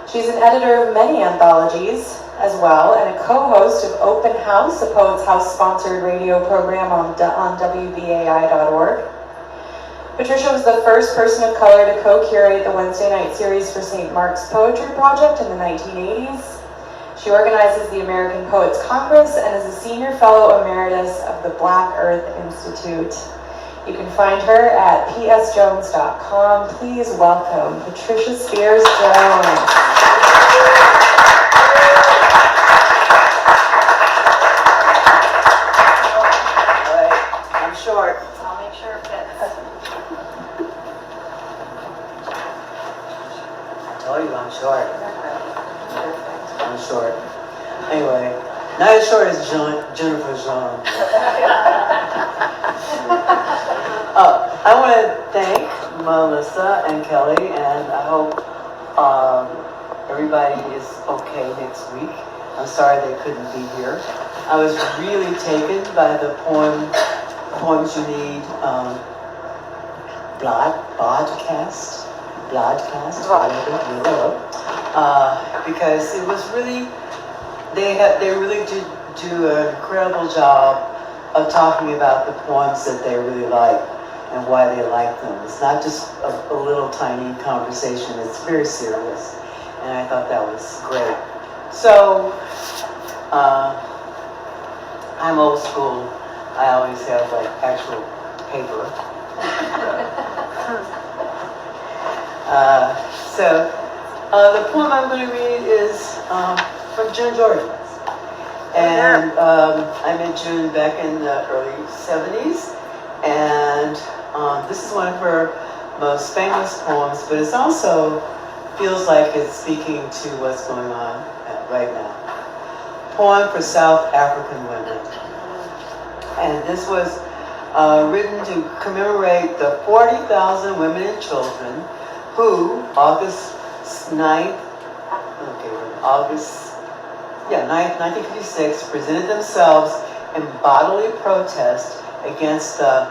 She's an editor of many anthologies as well, and a co-host of Open House, a Poets House-sponsored radio program on WBAI.org. Patricia was the first person of color to co-curate the Wednesday night series for St. Mark's Poetry Project in the 1980s. She organizes the American Poets Congress and is a senior fellow emeritus of the Black Earth Institute. You can find her at psjones.com. Please welcome Patricia Spears Jones. I'm short. I'll make sure it fits. I told you I'm short. I'm short. Anyway, not as short as Jennifer Jones. I want to thank Melissa and Kelly, and I hope everybody is okay next week. I'm sorry they couldn't be here. I was really taken by the poems you need broadcast, because it was really, they really do an incredible job of talking about the poems that they really like and why they like them. It's not just a little tiny conversation, it's very serious. And I thought that was great. So, I'm old school. I always have like actual paper. The poem I'm going to read is from June Jordan. And I met June back in the early 70s. And this is one of her most famous poems, but it also feels like it's speaking to what's going on right now. Poem for South African women. And this was written to commemorate the 40,000 women and children who, August 9th, 1956, presented themselves in bodily protest against the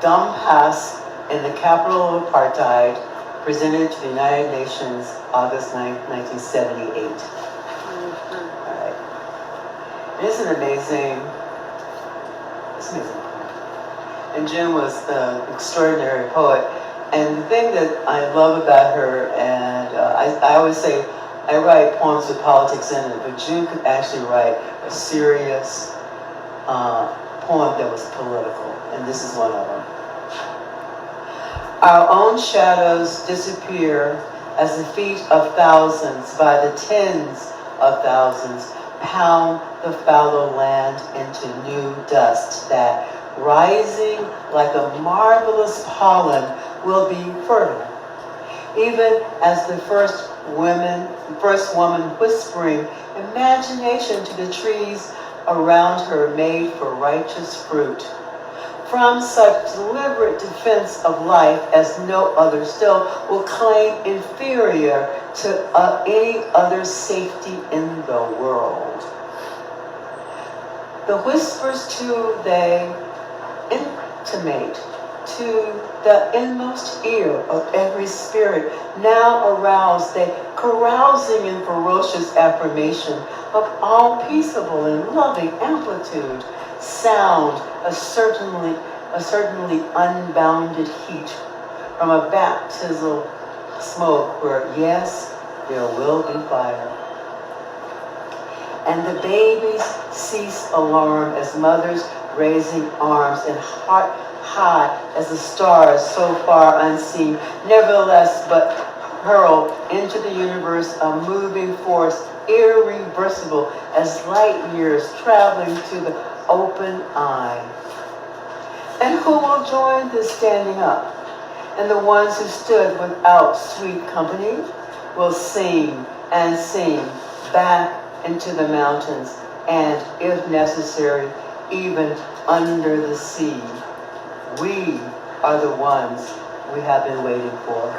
Dumpas in the capital of apartheid, presented to the United Nations August 9th, 1978. All right. It's amazing. And June was an extraordinary poet. And the thing that I love about her, and I always say, I write poems with politics in it, but June could actually write a serious poem that was political, and this is one of them. Our own shadows disappear as the feet of thousands by the tens of thousands pound the fallow land into new dust that, rising like a marvelous pollen, will be fertile. Even as the first woman whispering imagination to the trees around her made for righteous fruit. From such deliberate defense of life as no other still will claim inferior to any other safety in the world. The whispers too they intimate to the inmost ear of every spirit now aroused, they carousing in ferocious affirmation of all peaceable and loving amplitude, sound a certainly unbounded heat from a baptismal smoke where, yes, there will be fire. And the babies cease alarm as mothers raising arms and heart high as the stars so far unseen, nevertheless but hurl into the universe a moving force irreversible as light years traveling to the open eye. And who will join this standing up? And the ones who stood without sweet company will sing and sing back into the mountains and, if necessary, even under the sea. We are the ones we have been waiting for.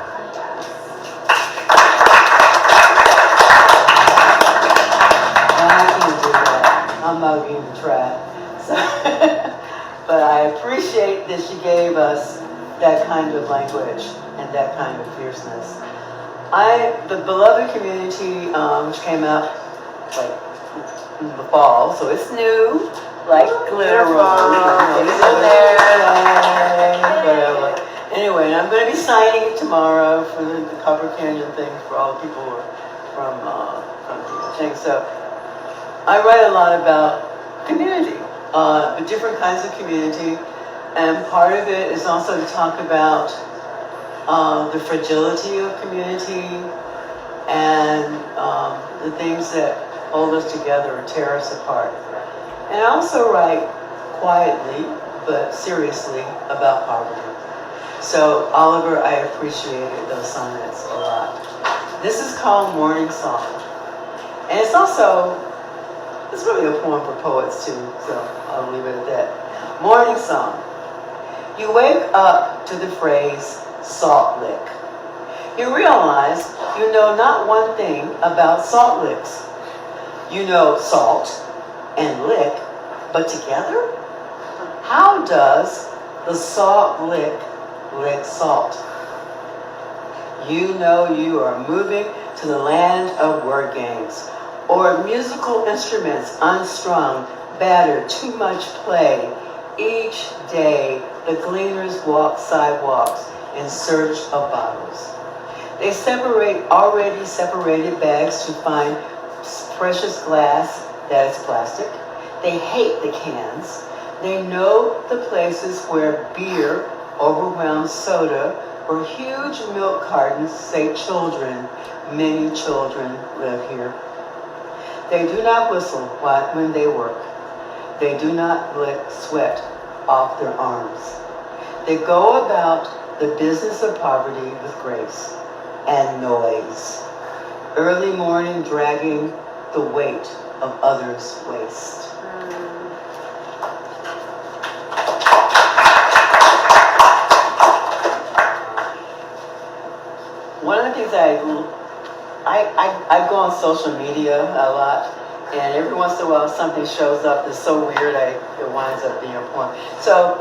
I can't do that. I'm not going to try. But I appreciate that she gave us that kind of language and that kind of fierceness. The Beloved Community, which came out like in the fall, so it's new, like glitter It's in there. Anyway, I'm going to be signing it tomorrow for the Copper Canyon thing for all the people from the thing. So I write a lot about community, different kinds of community, and part of it is also to talk about the fragility of community and the things that hold us together or tear us apart. And I also write quietly but seriously about poverty. So Oliver, I appreciated those sonnets a lot. This is called Morning Song. And it's really a poem for poets too, so I'll leave it at that. Morning Song. You wake up to the phrase salt lick. You realize you know not one thing about salt licks. You know salt and lick, but together? How does the salt lick salt? You know you are moving to the land of word games, or musical instruments unstrung, battered, too much play. Each day, the gleaners walk sidewalks in search of bottles. They separate already separated bags to find precious glass that is plastic. They hate the cans. They know the places where beer overwhelms soda, where huge milk cartons say children, many children live here. They do not whistle when they work. They do not lick sweat off their arms. They go about the business of poverty with grace and noise. Early morning dragging the weight of others' waste. One of the things I go on social media a lot, and every once in a while something shows up that's so weird it winds up being a poem. So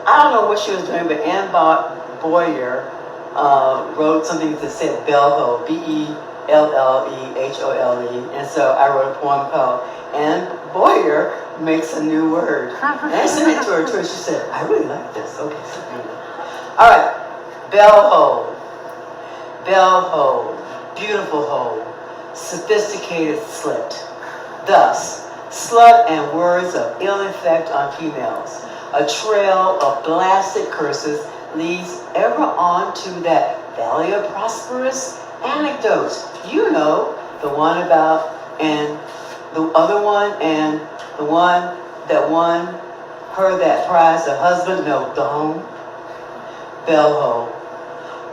I don't know what she was doing, but Ann Boyer wrote something that said Bellhole, Bellehole, and so I wrote a poem called Ann Boyer Makes a New Word. And I sent it to her too, and she said, I really like this. Okay, so all right, Bellhole. Bellhole, beautiful hole, sophisticated slit. Thus, slut and words of ill effect on females. A trail of blasted curses leads ever on to that Valley of Prosperous anecdotes. You know, the one about, and the other one, and the one that won her that prize, the husband, no, the home. Bellhole.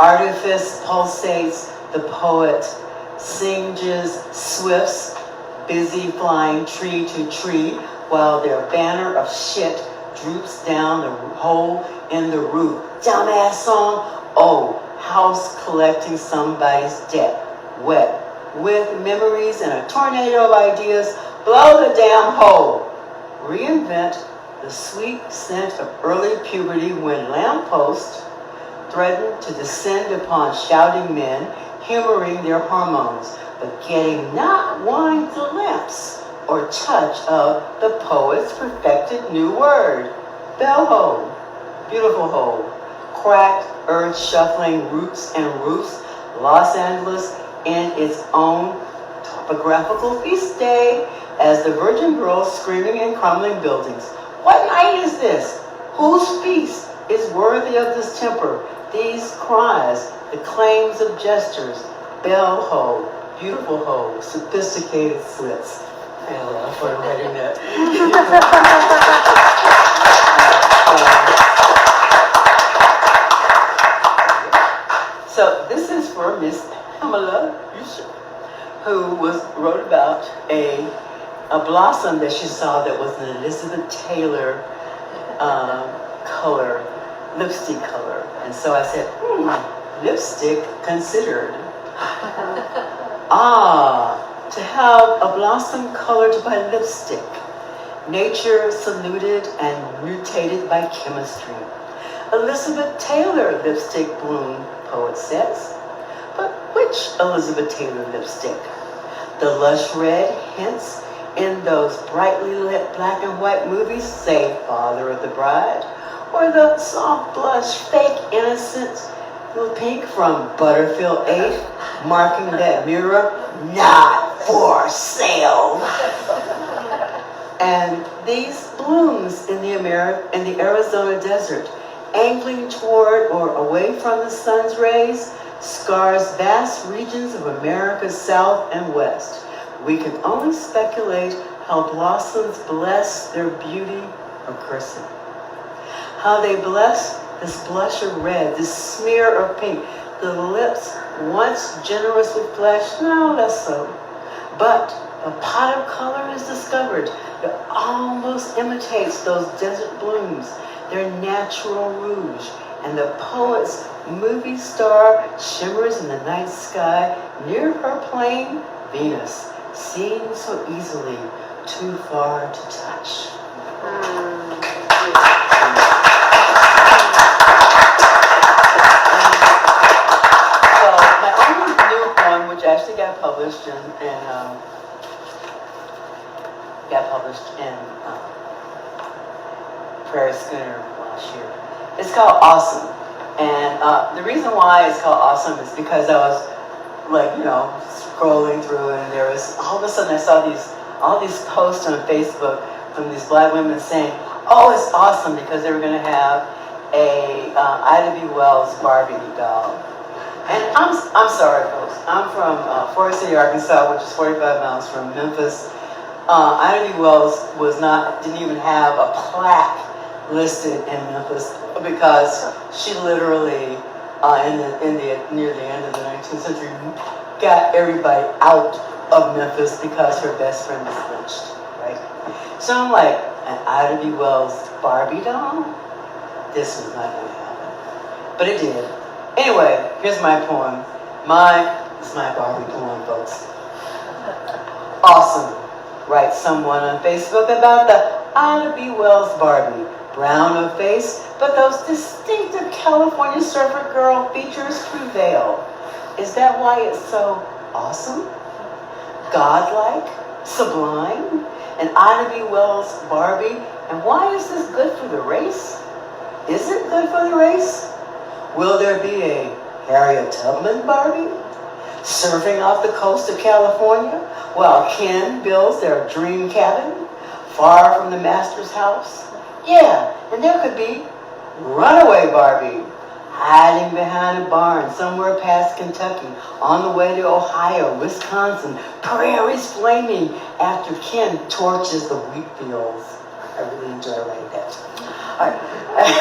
Artifice pulsates, the poet singes swifts, busy flying tree to tree, while their banner of shit droops down the hole in the roof. Dumbass song, oh, house collecting somebody's debt, wet, with memories and a tornado of ideas, blow the damn hole. Reinvent the sweet scent of early puberty when lampposts threaten to descend upon shouting men, humoring their hormones, but getting not one glimpse or touch of the poet's perfected new word. Bellhole, beautiful hole, cracked earth shuffling roots and roofs, Los Angeles in its own topographical feast day, as the virgin girls screaming in crumbling buildings. What night is this? Whose feast is worthy of this temper? These cries, the claims of gestures, bell hole, beautiful hole, sophisticated slits. I love for writing that. So this is for Miss Pamela Uschuk, who wrote about a blossom that she saw that was an Elizabeth Taylor color, lipstick color. And so I said, lipstick considered. To have a blossom colored by lipstick. Nature saluted and mutated by chemistry. Elizabeth Taylor lipstick bloom, poet says. But which Elizabeth Taylor lipstick? The lush red hints in those brightly lit black and white movies, say Father of the Bride, or the soft blush, fake innocence, pink from Butterfield 8, marking that mirror, not for sale. These blooms in the Arizona desert, angling toward or away from the sun's rays, scars vast regions of America's south and west. We can only speculate how blossoms bless their beauty or curse it. How they bless this blush of red, this smear of pink, the lips once generous with flesh, now less so. But a pot of color is discovered that almost imitates those desert blooms, their natural rouge, and the poet's movie star shimmers in the night sky near her plane, Venus, seen so easily, too far to touch. So my only new poem, which actually got published in Prairie Schooner last year. It's called Awesome. And the reason why it's called Awesome is because I was scrolling through and there was, all of a sudden I saw all these posts on Facebook from these black women saying, oh, it's awesome because they were going to have a Ida B. Wells Barbie doll. And I'm sorry, folks. I'm from Forest City, Arkansas, which is 45 miles from Memphis. Ida B. Wells didn't even have a plaque listed in Memphis because she literally, near the end of the 19th century, got everybody out of Memphis because her best friend was lynched, right? So I'm like, an Ida B. Wells Barbie doll? This was not going to happen. But it did. Anyway, here's my poem. This is my Barbie poem, folks. Awesome. Writes someone on Facebook about the Ida B. Wells Barbie. Brown of face, but those distinctive California surfer girl features prevail. Is that why it's so awesome? Godlike? Sublime? An Ida B. Wells Barbie? And why is this good for the race? Is it good for the race? Will there be a Harriet Tubman Barbie? Surfing off the coast of California while Ken builds their dream cabin far from the master's house? Yeah, and there could be Runaway Barbie hiding behind a barn somewhere past Kentucky on the way to Ohio, Wisconsin, prairies flaming after Ken torches the wheat fields. I really enjoy writing that.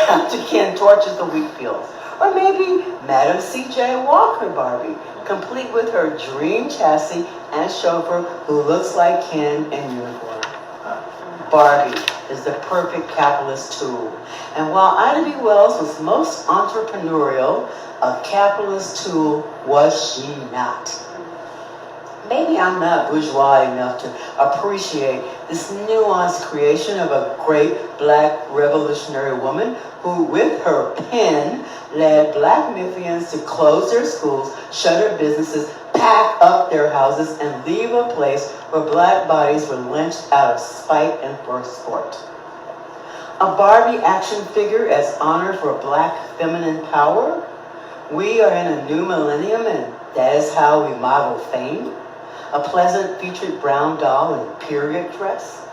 After Ken torches the wheat fields. Or maybe Madam C.J. Walker Barbie, complete with her dream chassis and chauffeur who looks like Ken in uniform. Barbie is the perfect capitalist tool. And while Ida B. Wells was most entrepreneurial, a capitalist tool was she not. Maybe I'm not bourgeois enough to appreciate this nuanced creation of a great black revolutionary woman who, with her pen, led black Memphians to close their schools, shutter businesses, pack up their houses, and leave a place where black bodies were lynched out of spite and for sport. A Barbie action figure as honor for black feminine power? We are in a new millennium, and that is how we model fame. A pleasant featured brown doll in period dress?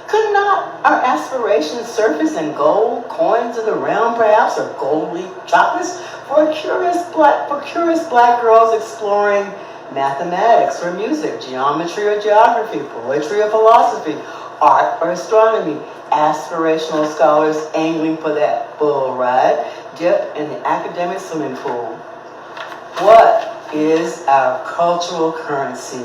Could not our aspirations surface in gold coins of the realm, perhaps, or gold leaf chocolates for curious black girls exploring mathematics or music, geometry or geography, poetry or philosophy, art or astronomy, aspirational scholars angling for that bull ride, dip in the academic swimming pool? What is our cultural currency?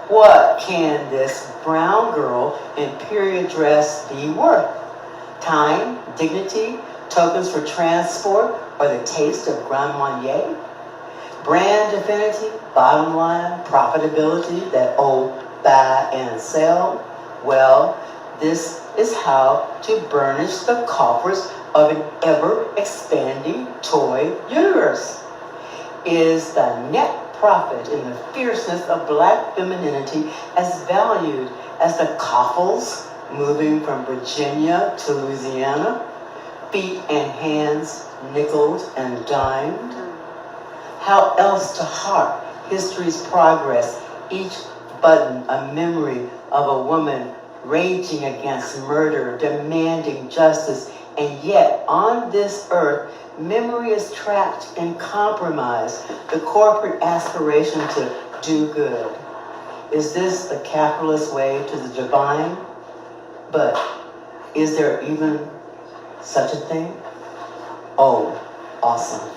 What can this brown girl in period dress be worth? Time, dignity, tokens for transport, or the taste of Grand Marnier? Brand affinity, bottom line, profitability, that old buy and sell? Well, this is how to burnish the coffers of an ever-expanding toy universe. Is the net profit in the fierceness of black femininity as valued as the coffles moving from Virginia to Louisiana, feet and hands nickeled and dimed? How else to harp history's progress, each button a memory of a woman raging against murder, demanding justice, and yet on this earth, memory is trapped and compromised. The corporate aspiration to do good. Is this the capitalist way to the divine? But is there even such a thing? Oh, awesome.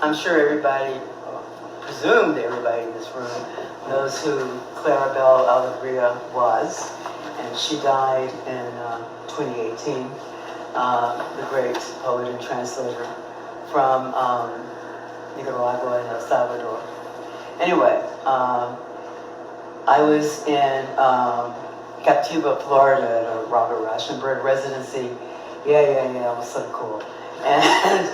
I'm sure everybody, presumed everybody in this room, knows who Clarabelle Alegria was, and she died in 2018, the great poet and translator from Nicaragua and El Salvador. Anyway, I was in Captiva, Florida at a Robert Rauschenberg residency. Yeah, it was so cool. And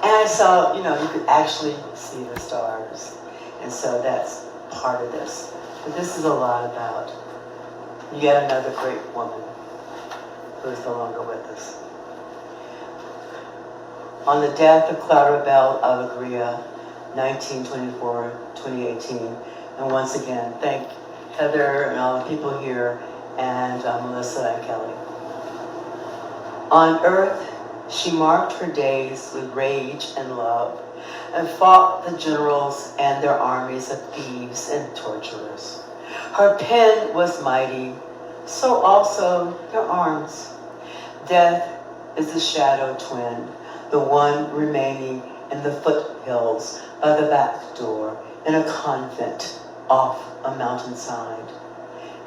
I saw, you could actually see the stars. And so that's part of this. But this is a lot about yet another great woman who is no longer with us. On the death of Clarabelle Alegria, 1924-2018. And once again, thank Heather and all the people here, and Melissa and Kelly. On Earth, she marked her days with rage and love, and fought the generals and their armies of thieves and torturers. Her pen was mighty, so also her arms. Death is the shadow twin, the one remaining in the foothills of the back door in a convent off a mountainside.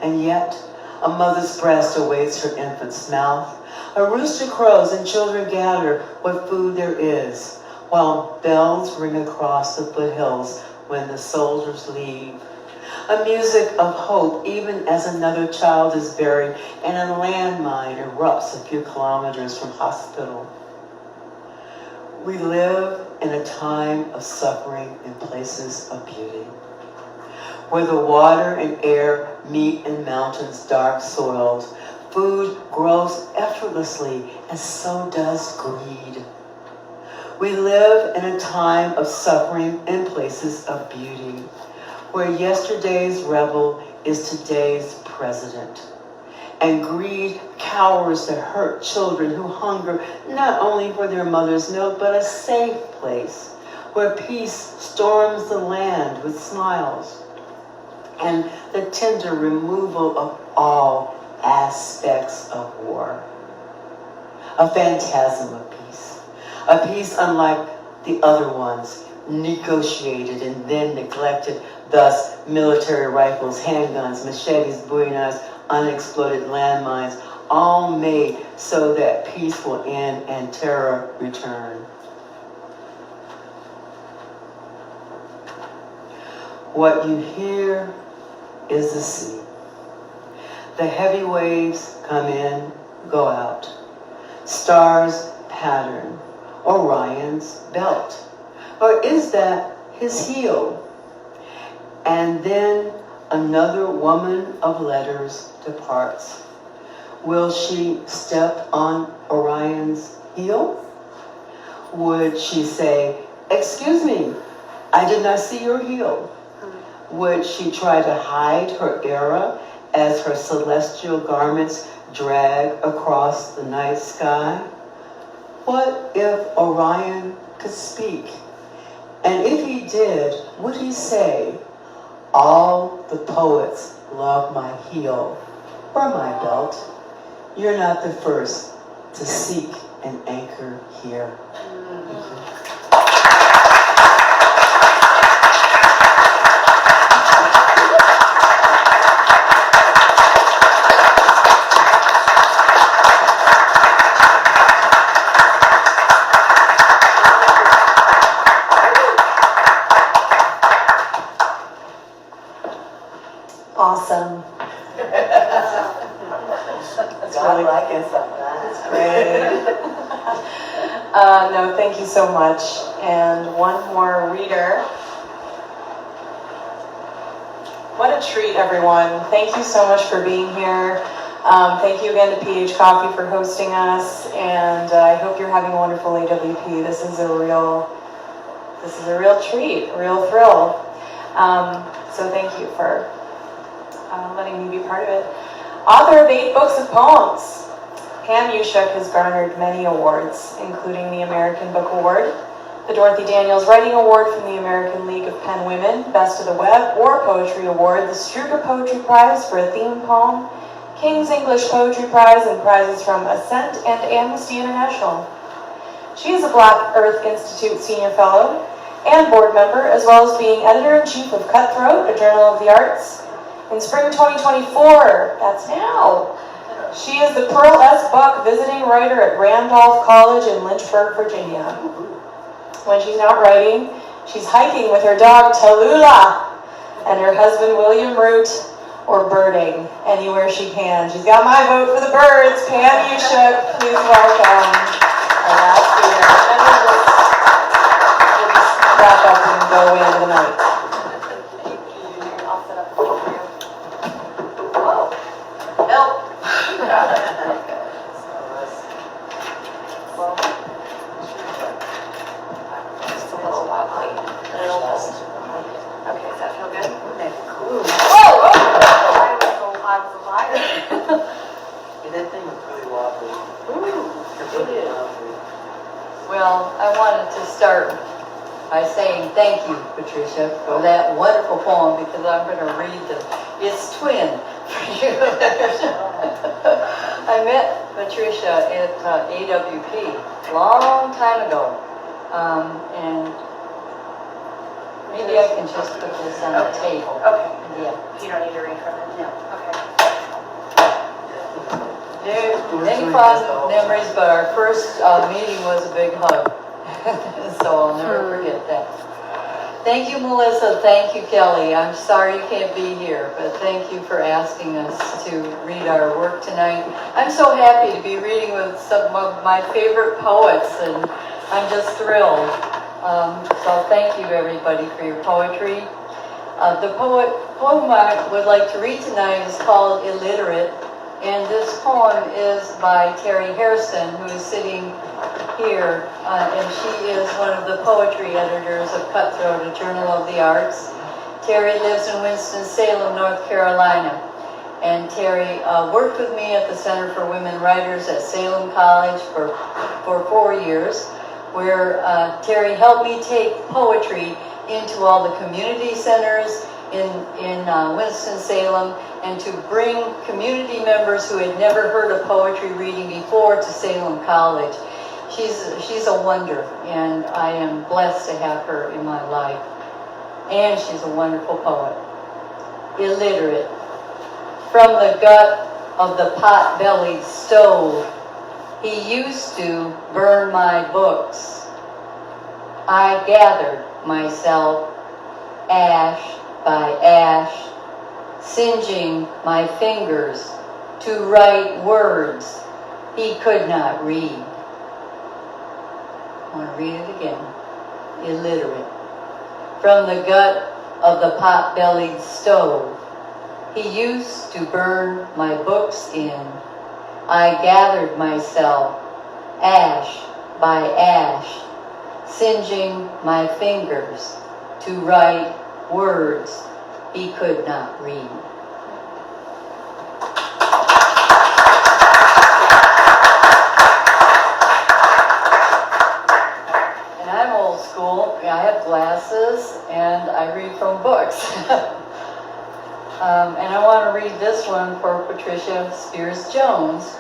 And yet, a mother's breast awaits her infant's mouth. A rooster crows and children gather what food there is, while bells ring across the foothills when the soldiers leave. A music of hope even as another child is buried and a landmine erupts a few kilometers from hospital. We live in a time of suffering in places of beauty, where the water and air meet in mountains dark soiled. Food grows effortlessly, and so does greed. We live in a time of suffering in places of beauty, where yesterday's rebel is today's president. And greed cowers the hurt children who hunger not only for their mother's milk, but a safe place where peace storms the land with smiles and the tender removal of all aspects of war. A phantasm of peace. A peace unlike the other ones, negotiated and then neglected. Thus, military rifles, handguns, machetes, bowie knives, unexploded landmines, all made so that peace will end and terror return. What you hear is the sea. The heavy waves come in, go out. Stars pattern Orion's belt. Or is that his heel? And then another woman of letters departs. Will she step on Orion's heel? Would she say, "Excuse me, I did not see your heel"? Would she try to hide her era as her celestial garments drag across the night sky? What if Orion could speak? And if he did, would he say, "All the poets love my heel or my belt. You're not the first to seek an anchor here"? Awesome. God like it. That's great. No, thank you so much. And one more reader. What a treat, everyone. Thank you so much for being here. Thank you again to PH Coffee for hosting us, and I hope you're having a wonderful AWP. This is a real treat, a real thrill. So thank you for letting me be part of it. Author of 8 books of poems, Pam Uschuk has garnered many awards, including the American Book Award, the Dorothy Daniels Writing Award from the American League of Pen Women, Best of the Web or Poetry Award, the Struger Poetry Prize for a theme poem, King's English Poetry Prize, and prizes from Ascent and Amnesty International. She is a Black Earth Institute Senior Fellow and board member, as well as being editor-in-chief of Cutthroat, a journal of the arts. In spring 2024, that's now, she is the Pearl S. Buck Visiting Writer at Randolph College in Lynchburg, Virginia. When she's not writing, she's hiking with her dog Tallulah and her husband William Root, or birding anywhere she can. She's got my vote for the birds. Pam Uschuk, please welcome our last speaker. And we'll just wrap up and go into the night. I'll set up for you. Whoa. Help. Just a little wobbly. Okay, does that feel good? Whoa! I was a liar. And that thing was really wobbly. It is. Well, I wanted to start by saying thank you, Patricia, for that wonderful poem, because I'm going to read its twin for you. I met Patricia at AWP a long time ago, and maybe I can just put this on the table. Okay. Yeah. You don't need to read from it? No. Okay. Many fond memories, but our first meeting was a big hug. So I'll never forget that. Thank you, Melissa. Thank you, Kelly. I'm sorry you can't be here, but thank you for asking us to read our work tonight. I'm so happy to be reading with some of my favorite poets, and I'm just thrilled. So thank you, everybody, for your poetry. The poem I would like to read tonight is called Illiterate, and this poem is by Terry Hairston, who is sitting here, and she is one of the poetry editors of Cutthroat, a journal of the arts. Terry lives in Winston-Salem, North Carolina, and Terry worked with me at the Center for Women Writers at Salem College for 4 years, where Terry helped me take poetry into all the community centers in Winston-Salem, and to bring community members who had never heard of poetry reading before to Salem College. She's a wonder, and I am blessed to have her in my life. And she's a wonderful poet. Illiterate. From the gut of the pot-bellied stove, he used to burn my books. I gathered myself, ash by ash, singeing my fingers to write words he could not read. I want to read it again. Illiterate. From the gut of the pot-bellied stove, he used to burn my books in. I gathered myself, ash by ash, singeing my fingers to write words he could not read. And I'm old school. I have glasses and I read from books. And I want to read this one for Patricia Spears Jones,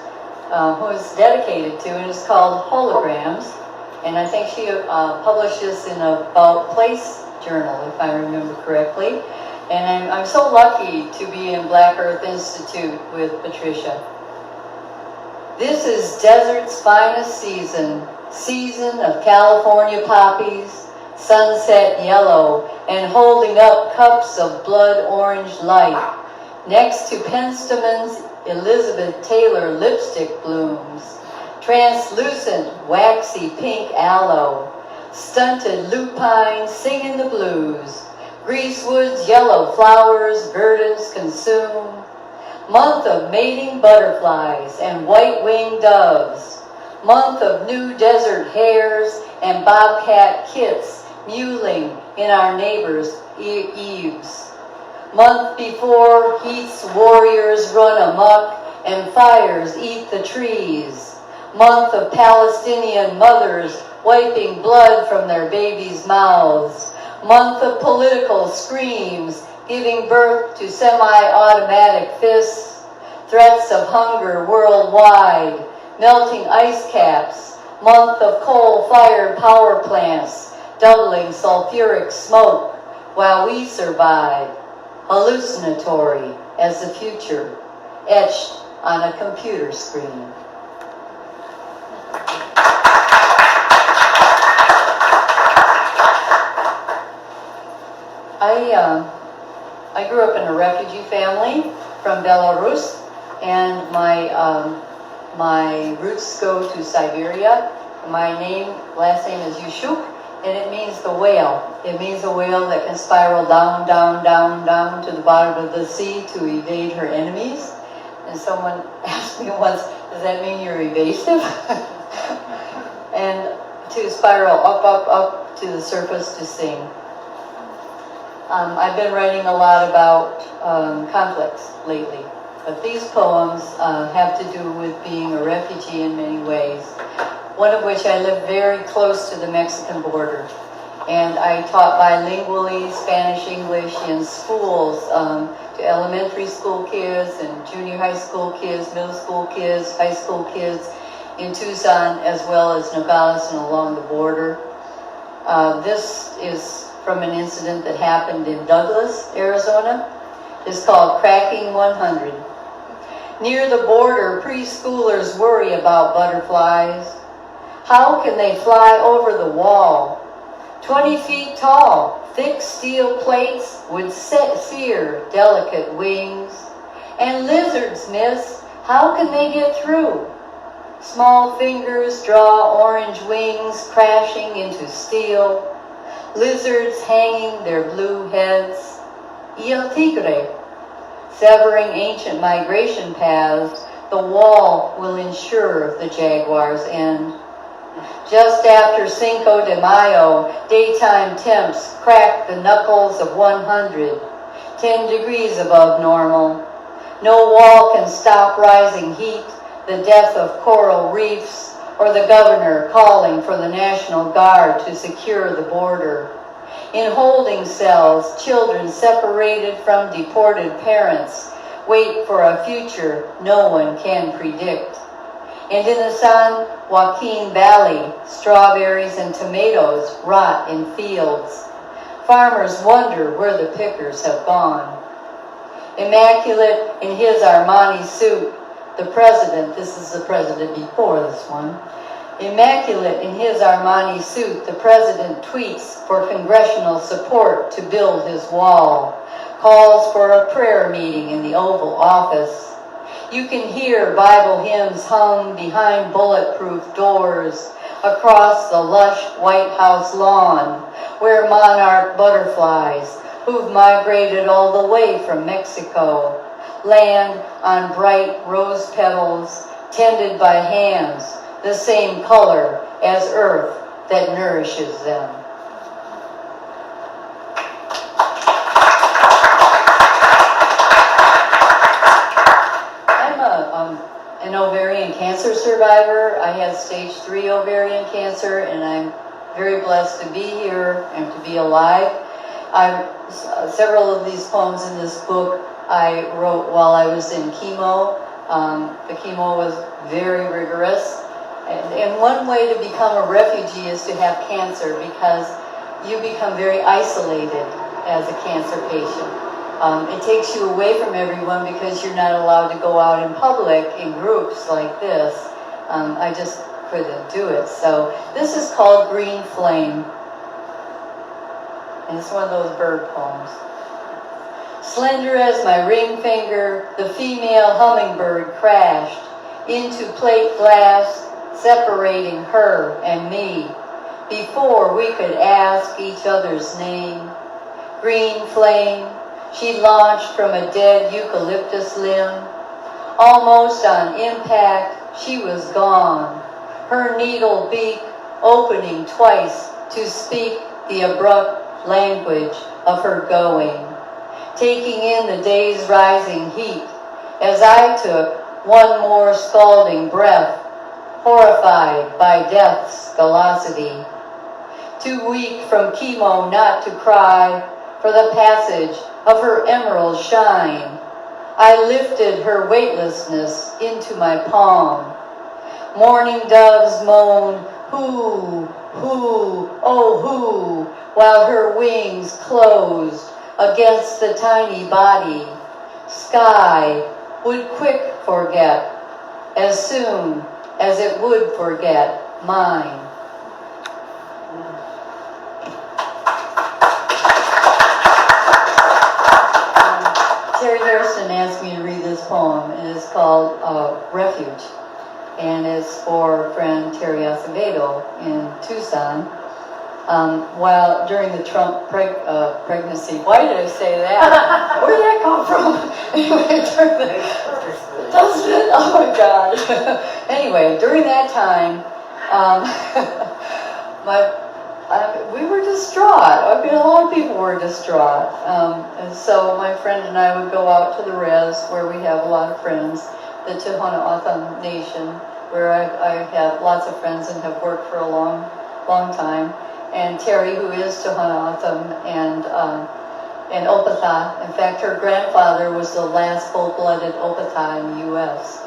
who is dedicated to, and it's called Holograms. And I think she published this in a About Place journal, if I remember correctly. And I'm so lucky to be in Black Earth Institute with Patricia. This is desert's finest season, season of California poppies, sunset yellow, and holding up cups of blood orange light, next to Penstemann's Elizabeth Taylor lipstick blooms, translucent waxy pink aloe, stunted lupine singing the blues, greasewood's yellow flowers verdants consume, month of mating butterflies and white-winged doves, month of new desert hares and bobcat kits mewling in our neighbors' eaves, month before heat's warriors run amok and fires eat the trees, month of Palestinian mothers wiping blood from their babies' mouths, month of political screams giving birth to semi-automatic fists, threats of hunger worldwide, melting ice caps, month of coal-fired power plants doubling sulfuric smoke while we survive, hallucinatory as the future, etched on a computer screen. I grew up in a refugee family from Belarus, and my roots go to Siberia. My last name is Uschuk, and it means the whale. It means a whale that can spiral down, down, down, down to the bottom of the sea to evade her enemies. And someone asked me once, does that mean you're evasive? And to spiral up, up, up to the surface to sing. I've been writing a lot about conflicts lately, but these poems have to do with being a refugee in many ways. One of which I live very close to the Mexican border, and I taught bilingually Spanish-English in schools to elementary school kids and junior high school kids, middle school kids, high school kids in Tucson, as well as Nogales and along the border. This is from an incident that happened in Douglas, Arizona. It's called Cracking 100. Near the border, preschoolers worry about butterflies. How can they fly over the wall? 20 feet tall, thick steel plates would sear delicate wings. And lizards, miss, how can they get through? Small fingers draw orange wings crashing into steel. Lizards hanging their blue heads. Y el tigre, severing ancient migration paths, the wall will ensure the jaguar's end. Just after Cinco de Mayo, daytime temps crack the knuckles of 100, 10 degrees above normal. No wall can stop rising heat, the death of coral reefs, or the governor calling for the National Guard to secure the border. In holding cells, children separated from deported parents wait for a future no one can predict. And in the San Joaquin Valley, strawberries and tomatoes rot in fields. Farmers wonder where the pickers have gone. Immaculate in his Armani suit, the president, this is the president before this one, immaculate in his Armani suit, the president tweets for congressional support to build his wall, calls for a prayer meeting in the Oval Office. You can hear Bible hymns hung behind bulletproof doors across the lush White House lawn, where monarch butterflies, who've migrated all the way from Mexico, land on bright rose petals tended by hands the same color as earth that nourishes them. I'm an ovarian cancer survivor. I had stage 3 ovarian cancer, and I'm very blessed to be here and to be alive. Several of these poems in this book I wrote while I was in chemo. The chemo was very rigorous. And one way to become a refugee is to have cancer, because you become very isolated as a cancer patient. It takes you away from everyone because you're not allowed to go out in public in groups like this. I just couldn't do it. So this is called Green Flame. And it's one of those bird poems. Slender as my ring finger, the female hummingbird crashed into plate glass, separating her and me, before we could ask each other's name. Green flame, she launched from a dead eucalyptus limb, Almost on impact, she was gone, her needle beak opening twice to speak the abrupt language of her going, taking in the day's rising heat as I took one more scalding breath, horrified by death's velocity. Too weak from chemo not to cry for the passage of her emerald shine, I lifted her weightlessness into my palm. Morning doves moan, hoo, hoo, oh hoo, while her wings closed against the tiny body. Sky would quick forget, as soon as it would forget mine. Terry Harrison asked me to read this poem, and it's called Refuge, and it's for friend Terry Acevedo in Tucson. While during the Trump pregnancy, why did I say that? Where did that come from? Anyway, doesn't it? Oh my God. Anyway, during that time, we were distraught. I mean, a lot of people were distraught. And so my friend and I would go out to the res, where we have a lot of friends, the Tohono O'odham Nation, where I have lots of friends and have worked for a long time. And Terry, who is Tohono O'odham, and Opatha. In fact, her grandfather was the last full-blooded Opatha in the U.S.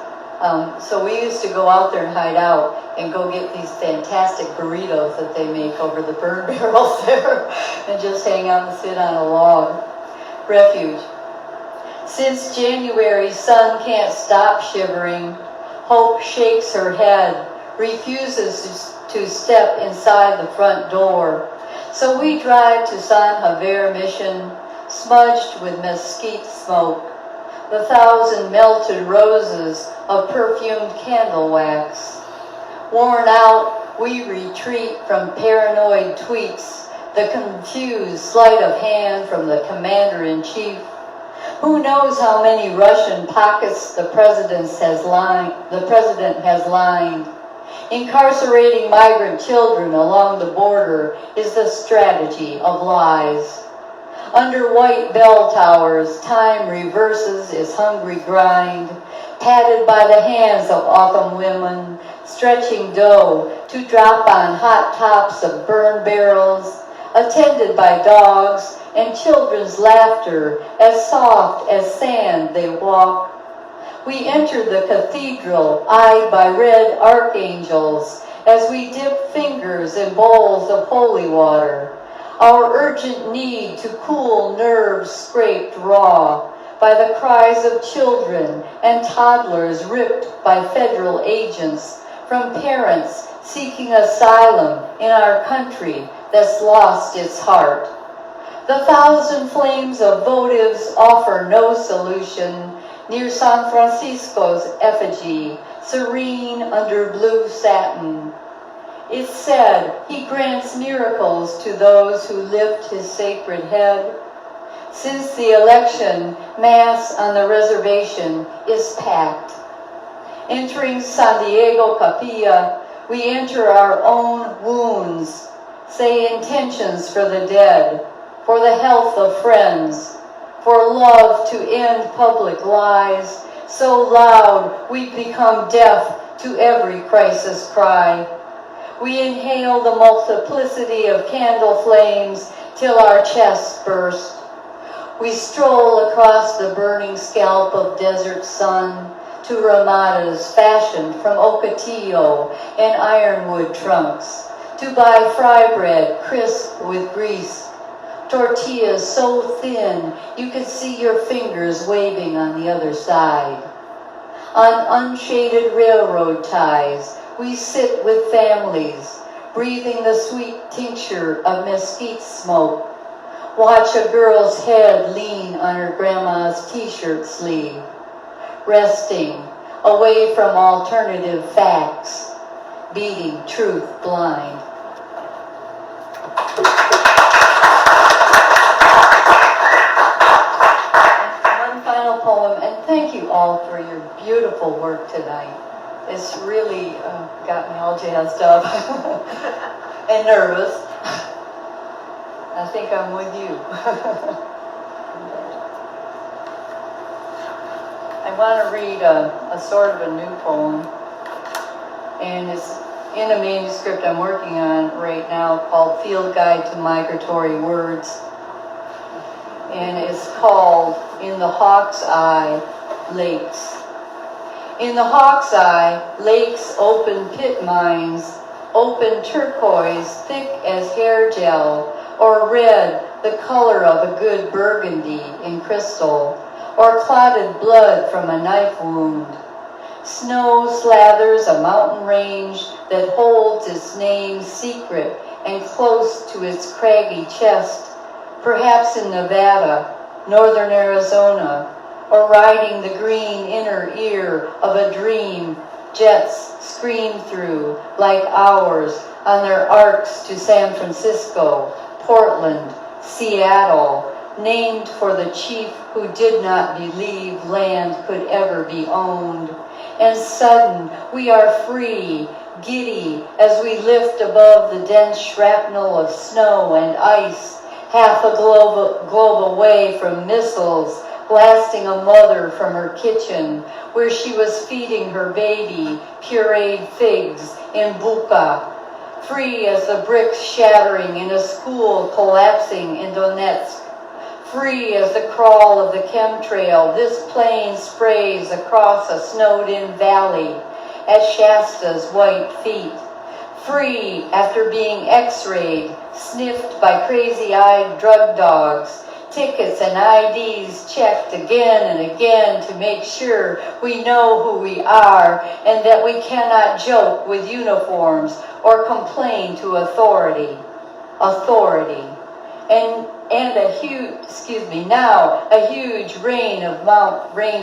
So we used to go out there and hide out and go get these fantastic burritos that they make over the burn barrels there and just hang out and sit on a log. Refuge. Since January, sun can't stop shivering. Hope shakes her head, refuses to step inside the front door. So we drive to San Javier Mission, smudged with mesquite smoke, the 1,000 melted roses of perfumed candle wax. Worn out, we retreat from paranoid tweets, the confused sleight of hand from the commander-in-chief. Who knows how many Russian pockets the president has lined. Incarcerating migrant children along the border is the strategy of lies. Under white bell towers, time reverses its hungry grind, patted by the hands of autumn women, stretching dough to drop on hot tops of burn barrels, attended by dogs and children's laughter as soft as sand they walk. We enter the cathedral, eyed by red archangels, as we dip fingers in bowls of holy water. Our urgent need to cool nerves scraped raw by the cries of children and toddlers ripped by federal agents from parents seeking asylum in our country that's lost its heart. The 1,000 flames of votives offer no solution near San Francisco's effigy, serene under blue satin. It's said he grants miracles to those who lift his sacred head. Since the election, Mass on the reservation is packed. Entering San Diego Capilla, we enter our own wounds, say intentions for the dead, for the health of friends, for love to end public lies, so loud we've become deaf to every crisis cry. We inhale the multiplicity of candle flames till our chests burst. We stroll across the burning scalp of desert sun to Ramadas fashioned from ocotillo and ironwood trunks, to buy fry bread crisp with grease, tortillas so thin you could see your fingers waving on the other side. On unshaded railroad ties, we sit with families, breathing the sweet tincture of mesquite smoke. Watch a girl's head lean on her grandma's t-shirt sleeve, resting away from alternative facts, beating truth blind. One final poem, and thank you all. all for your beautiful work tonight. It's really got me all jazzed up and nervous. I think I'm with you. I want to read a sort of a new poem, and it's in a manuscript I'm working on right now called Field Guide to Migratory Words, and it's called In the Hawk's Eye, Lakes. In the hawk's eye, lakes open pit mines, open turquoise, thick as hair gel, or red, the color of a good burgundy in crystal, or clotted blood from a knife wound. Snow slathers a mountain range that holds its name secret and close to its craggy chest, perhaps in Nevada, northern Arizona, or riding the green inner ear of a dream jets scream through like ours on their arcs to San Francisco, Portland, Seattle, named for the chief who did not believe land could ever be owned. And sudden we are free, giddy as we lift above the dense shrapnel of snow and ice, half a globe away from missiles blasting a mother from her kitchen where she was feeding her baby pureed figs in buka, free as the bricks shattering in a school collapsing in Donetsk, free as the crawl of the chemtrail this plane sprays across a snowed-in valley at Shasta's white feet, free after being x-rayed, sniffed by crazy-eyed drug dogs, tickets and IDs checked again and again to make sure we know who we are and that we cannot joke with uniforms or complain to authority. And a huge range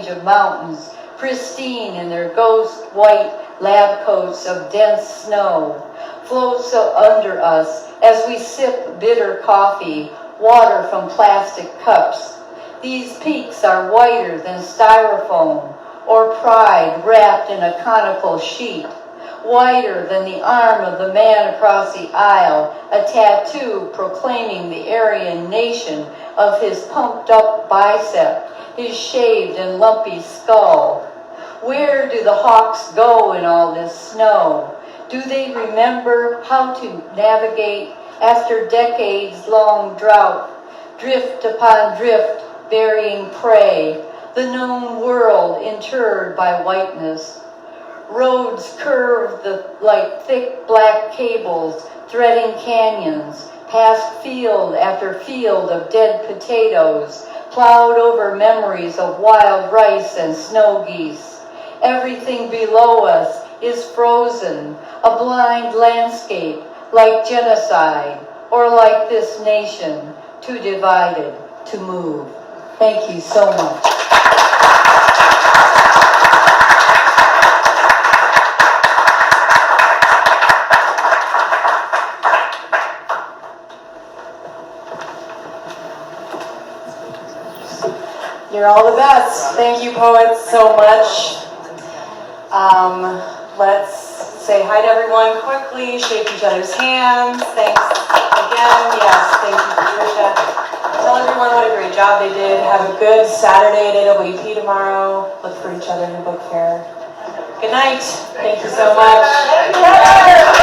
of mountains, pristine in their ghost white lab coats of dense snow, floats under us as we sip bitter coffee, water from plastic cups. These peaks are whiter than styrofoam, or pride wrapped in a conical sheet, whiter than the arm of the man across the aisle, a tattoo proclaiming the Aryan nation of his pumped-up bicep, his shaved and lumpy skull. Where do the hawks go in all this snow? Do they remember how to navigate after decades-long drought, drift upon drift, burying prey, the known world interred by whiteness? Roads curved like thick black cables, threading canyons, past field after field of dead potatoes, plowed over memories of wild rice and snow geese. Everything below us is frozen, a blind landscape, like genocide, or like this nation, too divided to move. Thank you so much. You're all the best. Thank you, poets, so much. Let's say hi to everyone quickly, shake each other's hands. Thanks again. Yes, thank you, Patricia. Tell everyone what a great job they did. Have a good Saturday at AWP tomorrow. Look for each other in the book fair. Good night. Thank you so much.